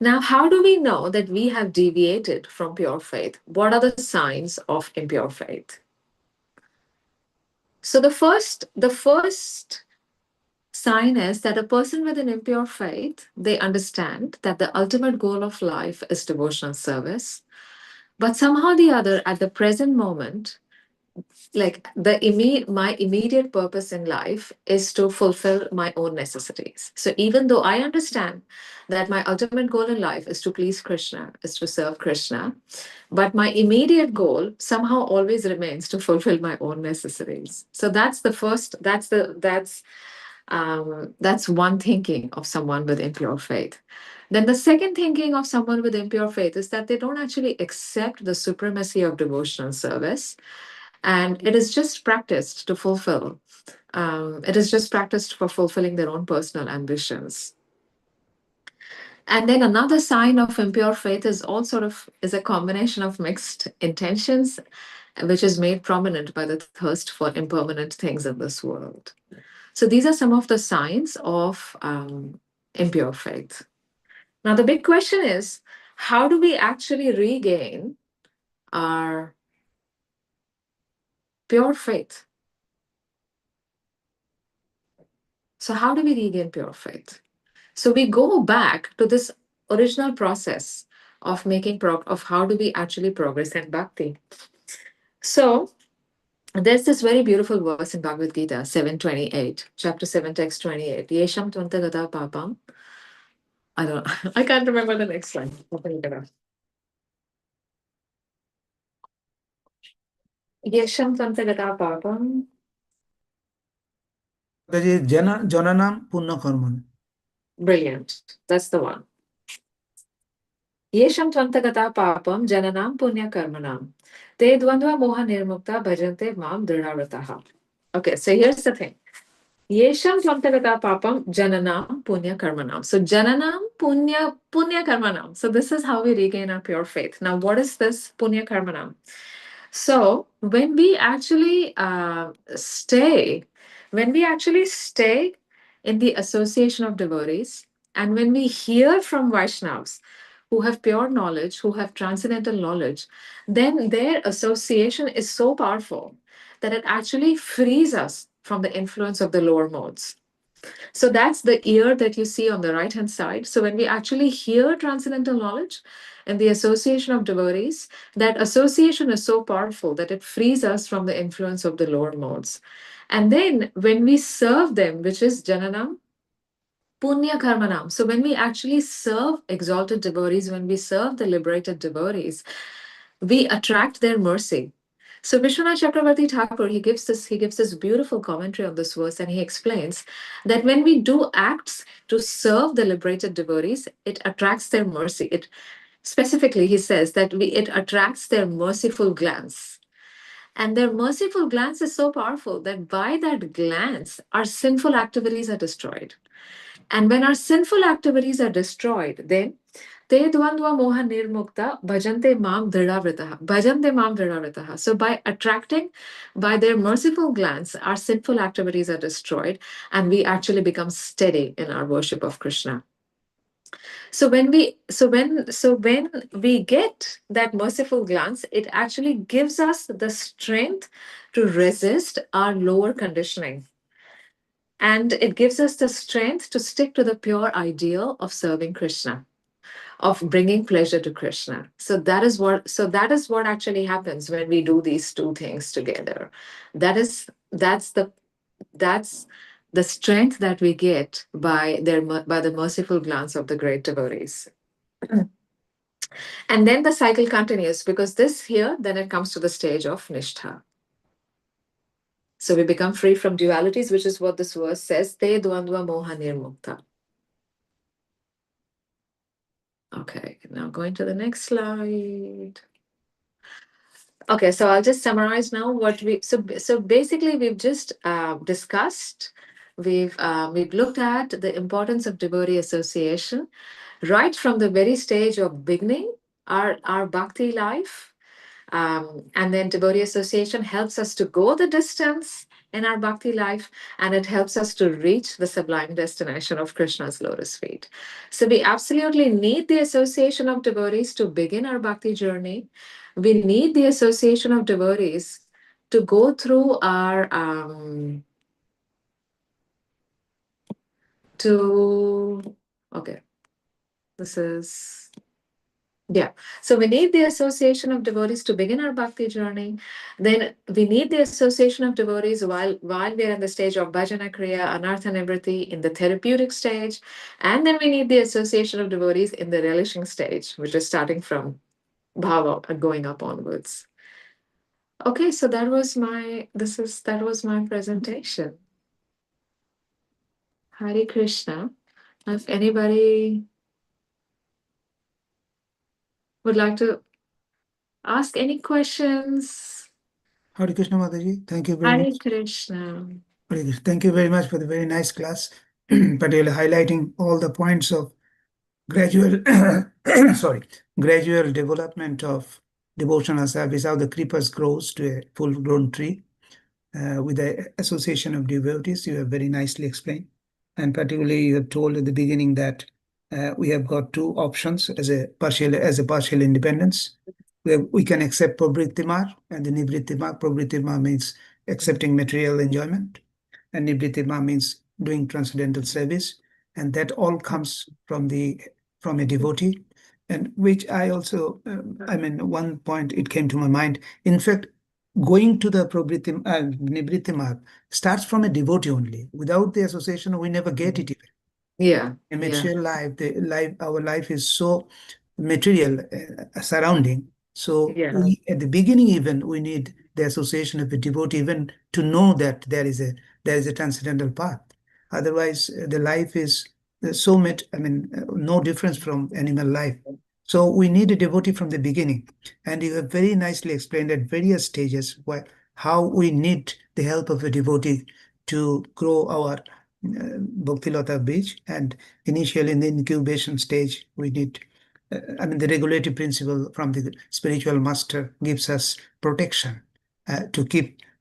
now, how do we know that we have deviated from pure faith? What are the signs of impure faith? So the first sign is that a person with an impure faith, they understand that the ultimate goal of life is devotional service. But somehow or the other, at the present moment, like my immediate purpose in life is to fulfill my own necessities. So even though I understand that my ultimate goal in life is to please Krishna, is to serve Krishna, but my immediate goal somehow always remains to fulfill my own necessities. So that's the first that's one thinking of someone with impure faith. Then the second thinking of someone with impure faith is that they don't actually accept the supremacy of devotional service, and it is just practiced to fulfill. It is just practiced for fulfilling their own personal ambitions. And then another sign of impure faith is a combination of mixed intentions, which is made prominent by the thirst for impermanent things in this world. So these are some of the signs of impure faith. Now, the big question is, how do we actually regain our pure faith? So, how do we regain pure faith? So, we go back to this original process of of how do we actually progress in bhakti. So, there's this very beautiful verse in Bhagavad Gita 7:28, chapter 7, text 28. Yesham tvantagata papam. I don't I can't remember the next line. Open it up. Yesham tvantagata papam. Jananam Punna Karman. Brilliant. That's the one. Yesham tvantagata papam jananam punya karmanam. Te dvandva moha nirmukta bhajante mam dridhavrataha. Okay, so here's the thing. Yesham tvantagata papam jananam punya karmanam. So jananam punya karmanam. So this is how we regain our pure faith. Now, what is this punya karmanam? So when we actually stay in the association of devotees, and when we hear from Vaishnavas who have pure knowledge, who have transcendental knowledge, then their association is so powerful that it actually frees us from the influence of the lower modes. So that's the ear that you see on the right hand side. So when we actually hear transcendental knowledge and the association of devotees, that association is so powerful that it frees us from the influence of the lower modes. And then when we serve them, which is Jananam, Punya Karmanam. So when we actually serve exalted devotees, when we serve the liberated devotees, we attract their mercy. So Vishwanath Chakravarti Thakur, he gives this beautiful commentary on this verse, and he explains that when we do acts to serve the liberated devotees, it attracts their mercy. It specifically, he says that it attracts their merciful glance. And their merciful glance is so powerful that by that glance, our sinful activities are destroyed. And when our sinful activities are destroyed, then te dvandva moha nirmukta bhajante mam dridhavritaha. Bhajante mam dridhavritaha. So by attracting, by their merciful glance, our sinful activities are destroyed and we actually become steady in our worship of Krishna. So when we get that merciful glance, it actually gives us the strength to resist our lower conditioning, and it gives us the strength to stick to the pure ideal of serving Krishna, of bringing pleasure to Krishna. So that is what actually happens when we do these two things together. That's the strength that we get by the merciful glance of the great devotees. And then the cycle continues, because this here, then it comes to the stage of Nishtha. So we become free from dualities, which is what this verse says, Te dvandva moha nirmukta. Okay, now going to the next slide. Okay, so I'll just summarize now what so basically we've just discussed. We've looked at the importance of devotee association right from the very stage of beginning our bhakti life. And then devotee association helps us to go the distance in our bhakti life, and it helps us to reach the sublime destination of Krishna's lotus feet. So we absolutely need the association of devotees to begin our bhakti journey. We need the association of devotees to go through our to okay, this is yeah. So we need the association of devotees to begin our bhakti journey. Then we need the association of devotees while we are in the stage of bhajana kriya, anartha nivritti, in the therapeutic stage. And then we need the association of devotees in the relishing stage, which is starting from bhava and going up onwards. Okay, so that was my presentation. Hare Krishna. If anybody would like to ask any questions. Hare Krishna Mataji, thank you very Hare much. Krishna. Hare Krishna. Thank you very much for the very nice class, particularly highlighting all the points of gradual, sorry, gradual development of devotional service, how the creepers grows to a full-grown tree with the association of devotees. You have very nicely explained. And particularly, you have told at the beginning that we have got two options as a partial independence. We can accept pravrittimar and the nivrittimar. Pravrittimar means accepting material enjoyment, and nivrittimar means doing transcendental service, and that all comes from a devotee. And which I also, one point it came to my mind. In fact, going to the nivritti marg starts from a devotee only. Without the association, we never get it. Yeah. A Yeah. material our life is so material surrounding. So Yeah. we, at the beginning, even we need the association of the devotee, even to know that there is a transcendental path. Otherwise, the life is so much. No difference from animal life. So we need a devotee from the beginning, and you have very nicely explained at various stages how we need the help of a devotee to grow our Bhaktilata Beach. And initially in the incubation stage, we need, the regulative principle from the spiritual master gives us protection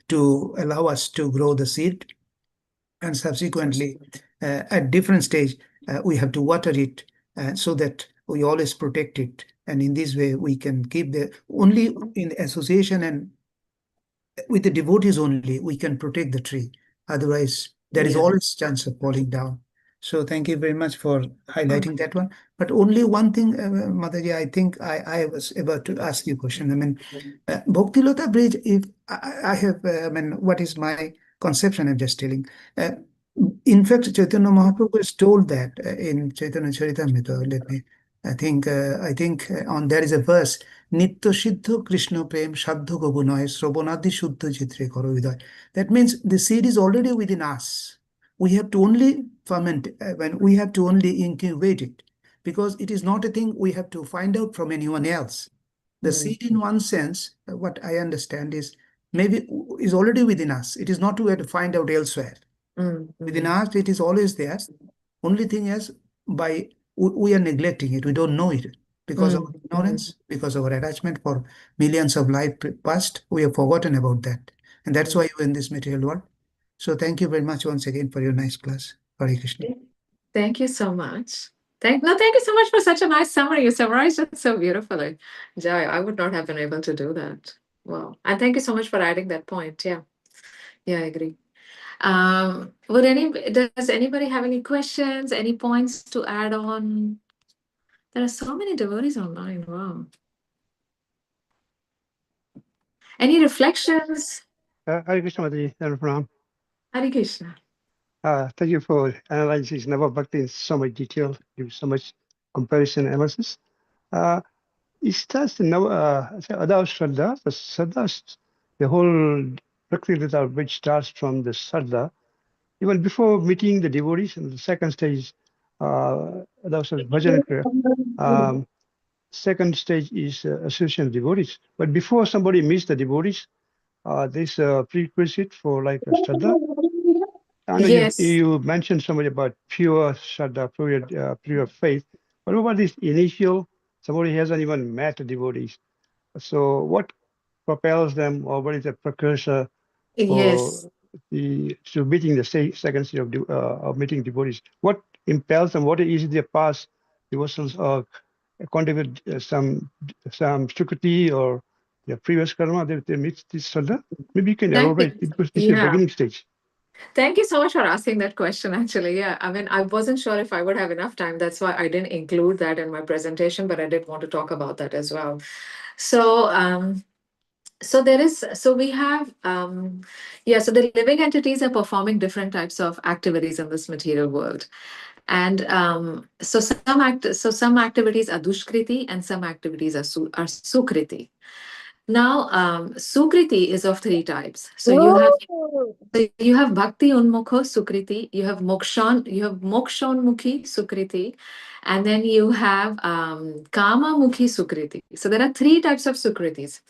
to allow us to grow the seed. And subsequently, at different stage, we have to water it so that we always protect it. And in this way, we can keep only in association and with the devotees only, we can protect the tree. Otherwise, there is Yeah. always chance of falling down. So thank you very much for highlighting that one. But only one thing, Mataji, I think I was about to ask you a question. Bhaktilata Bridge, if I have, what is my conception I'm just telling. Uh, in fact, Chaitanya Mahaprabhu is told that in Chaitanya Charitamrita. On there is a verse, Nitya Siddha Krishna Prem Saddha Gobunaya Sravanadi Shuddha Chitre Karo Hridaya. That means the seed is already within us. We have to only ferment, when we have to only incubate it, because it is not a thing we have to find out from anyone else. The seed, in one sense, what I understand is maybe is already within us. It is not we have to find out elsewhere. Within us, it is always there. Only thing is, by we are neglecting it. We don't know it because of our ignorance, because of our attachment for millions of life past. We have forgotten about that, and that's why we're in this material world. So thank you very much once again for your nice class. Hare Krishna. Thank you so much. Thank you so much for such a nice summary. You summarized it so beautifully. Jai, I would not have been able to do that. Wow. And thank you so much for adding that point. Yeah. Yeah, I agree. Does anybody have any questions, any points to add on? There are so many devotees online. Wow. Any reflections? Hare Krishna Mataji, Ram. Hare Krishna. Thank you for analyzing Nava Bhakti in so much detail, give so much comparison analysis. It starts to know Adao Shraddha. The Shraddha, the whole Prakriti which starts from the Shraddha. Even before meeting the devotees, in the second stage, Adao Shraddha Bhajana Kriya. Second stage is association of devotees. But before somebody meets the devotees, there's a prerequisite for like a Shraddha. I know Yes. you mentioned somebody about pure Shraddha, pure faith. What about this initial? Somebody hasn't even met the devotees. So what propels them, or what is the precursor Yes. for to meeting the second stage of meeting devotees? What impels them? What is their past devotions or contribute some Sukati or their previous karma they meet this Shraddha? Maybe you can Thank you. elaborate because this is the Yeah. beginning stage. Thank you so much for asking that question, actually. Yeah, I mean, I wasn't sure if I would have enough time. That's why I didn't include that in my presentation, but I did want to talk about that as well. So, so we have, so the living entities are performing different types of activities in this material world. And some activities are dushkriti and some activities are sukriti. Now, sukriti is of three types. So you have bhakti unmukha sukriti, you have mokshonmukhi sukriti, and then you have kama mukhi sukriti. So there are three types of sukritis.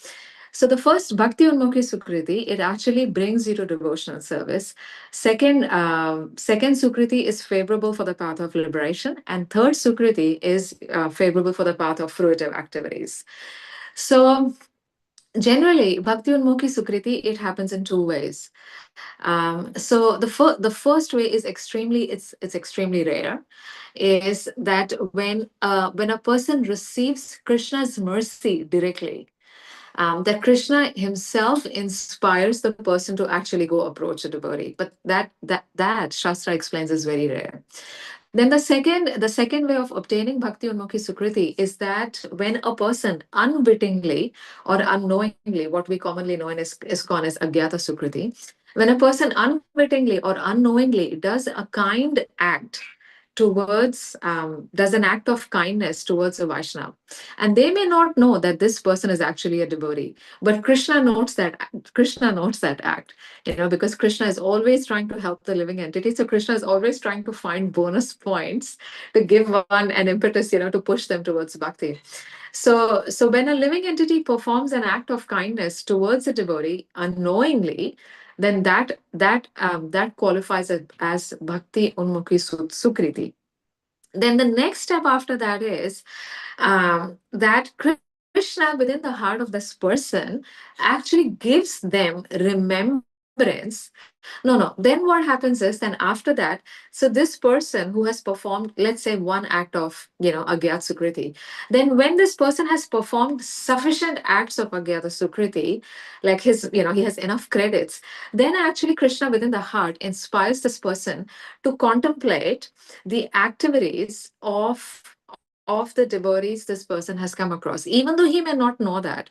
So the first bhakti unmukhi sukriti, it actually brings you to devotional service. Second sukriti is favorable for the path of liberation, and third sukriti is favorable for the path of fruitive activities. So generally, bhakti unmukhi sukriti, it happens in two ways. So the first way is it's extremely rare, is that when a person receives Krishna's mercy directly, that Krishna himself inspires the person to actually go approach a devotee. But that Shastra explains is very rare. Then the second way of obtaining bhakti unmukhi sukriti is that when a person unwittingly or unknowingly, what we commonly know in ISKCON as agyata sukriti, when a person unwittingly or unknowingly does a kind act does an act of kindness towards a Vaishnava, and they may not know that this person is actually a devotee, but Krishna notes that act, because Krishna is always trying to help the living entity. So Krishna is always trying to find bonus points to give one an impetus, to push them towards bhakti. So when a living entity performs an act of kindness towards a devotee unknowingly, then that qualifies as bhakti unmukhi sukriti. Then the next step after that is that Krishna within the heart of this person actually gives them remembrance. No. Then what happens is, then after that, so this person who has performed, let's say, one act of, Agyat Sukriti, then when this person has performed sufficient acts of Agyata Sukriti, like he has enough credits, then actually Krishna within the heart inspires this person to contemplate the activities of the devotees this person has come across, even though he may not know that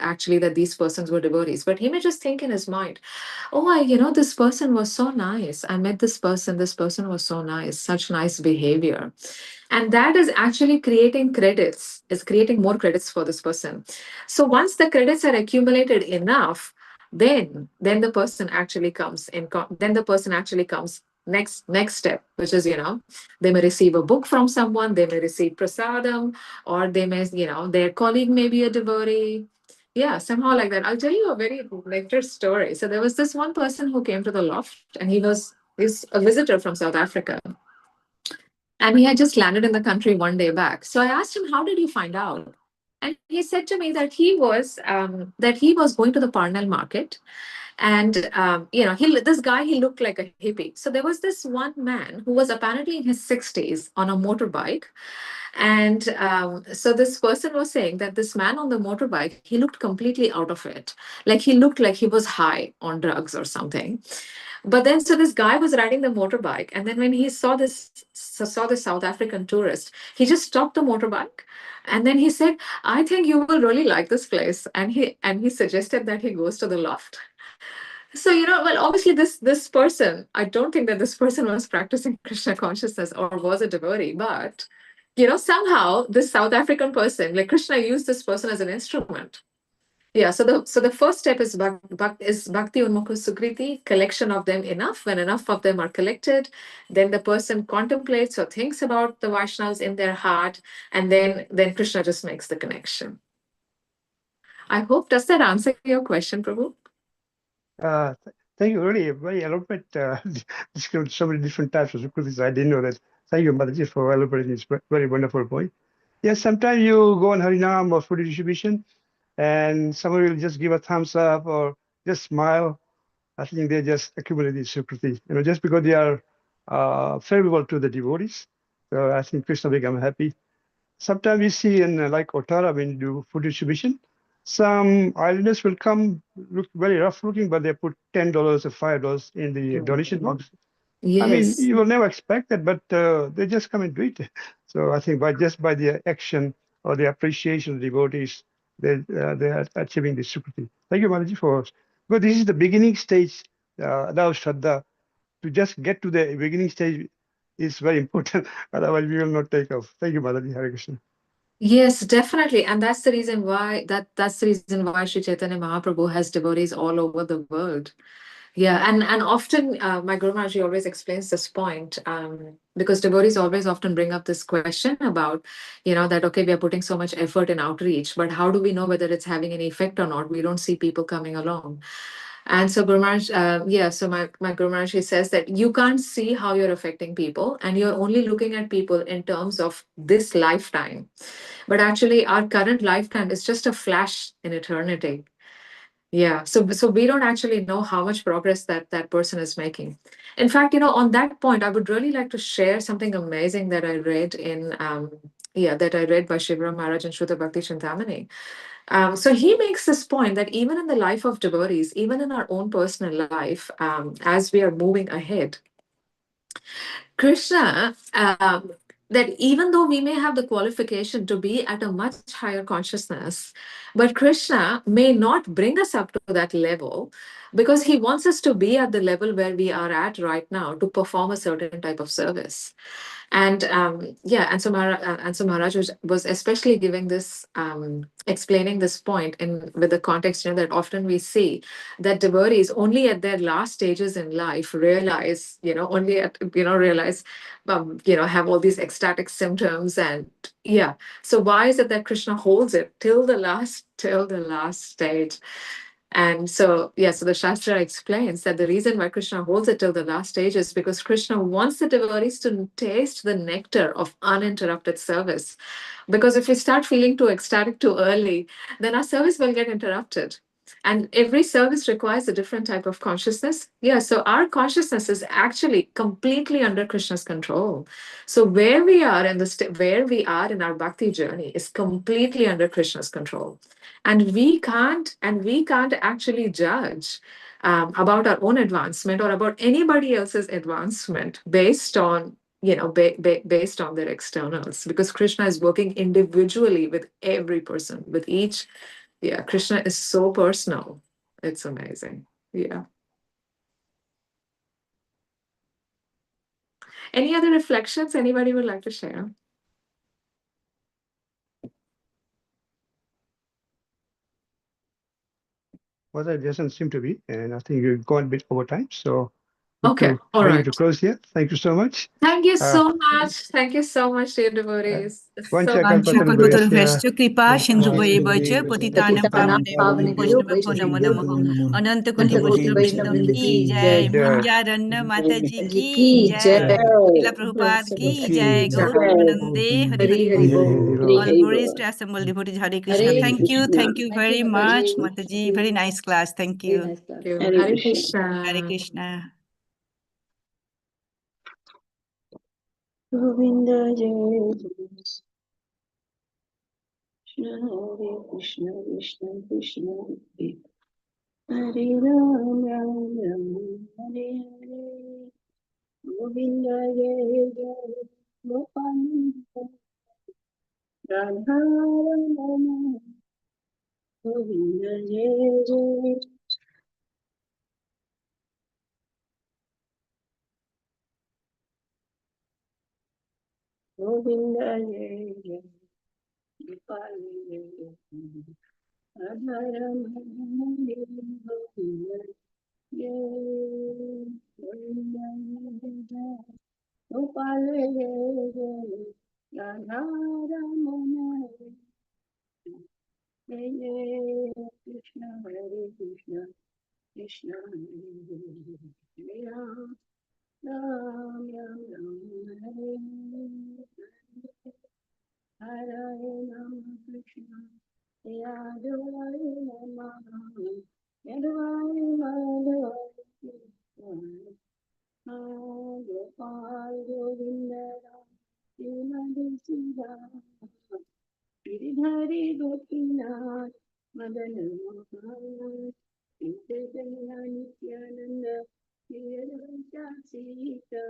these persons were devotees, but he may just think in his mind, oh, this person was so nice. I met this person was so nice, such nice behavior. And that is actually creating more credits for this person. So once the credits are accumulated enough, then the person actually comes next step, which is, they may receive a book from someone, they may receive prasadam, or they may, their colleague may be a devotee, Yeah, somehow like that. I'll tell you a very nectar story. So there was this one person who came to the loft, and he's a visitor from South Africa, and he had just landed in the country one day back. So I asked him, "How did you find out?" And he said to me that he was going to the Parnell market, and this guy, he looked like a hippie. So there was this one man who was apparently in his 60s on a motorbike, and so this person was saying that this man on the motorbike, he looked completely out of it. Like he looked like he was high on drugs or something. But then, so this guy was riding the motorbike, and then when he saw this South African tourist, he just stopped the motorbike, and then he said, "I think you will really like this place," and he suggested that he goes to the loft. So, well, obviously this person, I don't think that this person was practicing Krishna consciousness or was a devotee, but somehow this South African person, like Krishna used this person as an instrument. Yeah, so the first step is bhakti unmukha sukriti, collection of them enough. When enough of them are collected, then the person contemplates or thinks about the Vaishnavas in their heart, and then Krishna just makes the connection. I hope, does that answer your question, Prabhu? Thank you. Really, very elaborate described so many different types of Sukritis. I didn't know that. Thank you, Mataji, for elaborating this very wonderful point. Yes, sometimes you go on Harinam or food distribution, and someone will just give a thumbs up or just smile. I think they just accumulate this Sukriti, just because they are favorable to the devotees. So I think Krishna become happy. Sometimes we see in like Otara when you do food distribution, some islanders will come look very rough looking, but they put $10 or $5 in the donation box. I mean, Yes. you will never expect that, but they just come and do it. So I think by their action or the appreciation of the devotees, they are achieving this Sukriti. Thank you, Mataji, for. But this is the beginning stage. Now Shraddha, to just get to the beginning stage is very important. Otherwise, we will not take off. Thank you, Mataji. Hare Krishna. Yes, definitely. And that's the reason why Sri Chaitanya Mahaprabhu has devotees all over the world. Yeah, and often my Guru Maharaj always explains this point, because devotees always often bring up this question about, that okay, we are putting so much effort in outreach, but how do we know whether it's having any effect or not? We don't see people coming along. And so Guru Maharaj, so my Guru Maharaj, he says that you can't see how you're affecting people, and you're only looking at people in terms of this lifetime. But actually, our current lifetime is just a flash in eternity. Yeah, so we don't actually know how much progress that person is making. In fact, on that point, I would really like to share something amazing that I read by Shivram Maharaj and Shuddha Bhakti Chintamani. So he makes this point that even in the life of devotees, even in our own personal life, as we are moving ahead, Krishna, that even though we may have the qualification to be at a much higher consciousness, but Krishna may not bring us up to that level because he wants us to be at the level where we are at right now to perform a certain type of service. And and so Maharaj was especially giving this, explaining this point in with the context, that often we see that devotees only at their last stages in life realize, have all these ecstatic symptoms, and yeah. So why is it that Krishna holds it till the last stage? And so the Shastra explains that the reason why Krishna holds it till the last stage is because Krishna wants the devotees to taste the nectar of uninterrupted service. Because if we start feeling too ecstatic too early, then our service will get interrupted. And every service requires a different type of consciousness. Yeah, so our consciousness is actually completely under Krishna's control. So where we are in our bhakti journey is completely under Krishna's control, and we can't actually judge about our own advancement or about anybody else's advancement based on based on their externals, because Krishna is working individually with every person, with each. Yeah, Krishna is so personal. It's amazing. Yeah. Any other reflections anybody would like to share? Well, that doesn't seem to be, and I think you've gone a bit over time. So Okay, to all bring it right. to close here. Thank you so much. Thank you Uh, so much. Thank you so much, dear uh, devotees. It's so Vanchakalpatarubhyascha Vanchakalpatarubhyascha kripa sindhubheva cha patitanam Patitanam pavanebhyo Pavanebhyo Vaishnavabhyo namo Vaishnavabhyo namaha Namo Namo. Ananta Koti Antakoti Vaishnav Vaishnav ki Vrinda jai ki Jai. Munjaranya Mataji Ji ki ki jai jai. Srila Prabhupada ki jai Jai. Gaur Premanande Hari Hari Hari Hari Bol. Hari Hari Bol. All Ram. glories to assembled devotees. Hare Krishna. Hare Thank you. Krishna. Thank you Thank you, very much, Mataji. Mataji. Very nice class. Thank Very you. nice. Thank you. Hare Krishna. Hare Krishna. Govinda Jai Krishna Hare Krishna Krishna Krishna Hare Ram Ram Ram Hare Hare Govinda Jai Jai Gopal Radha Rama Govinda Jai Jai Govinda Jai Jai Gopal Jai Radha Rama Govinda Jai Govinda Jai Gopal Radha Rama Hare Krishna Hare Krishna Krishna Hare Ram Ram Ram Hare Hare Ram Krishna Yadavai Namaha Yadavai Madhavai Gopal Govinda Ram Sridhar Giridhari Gopinath Madan Mohan Nityananda Nityananda Sita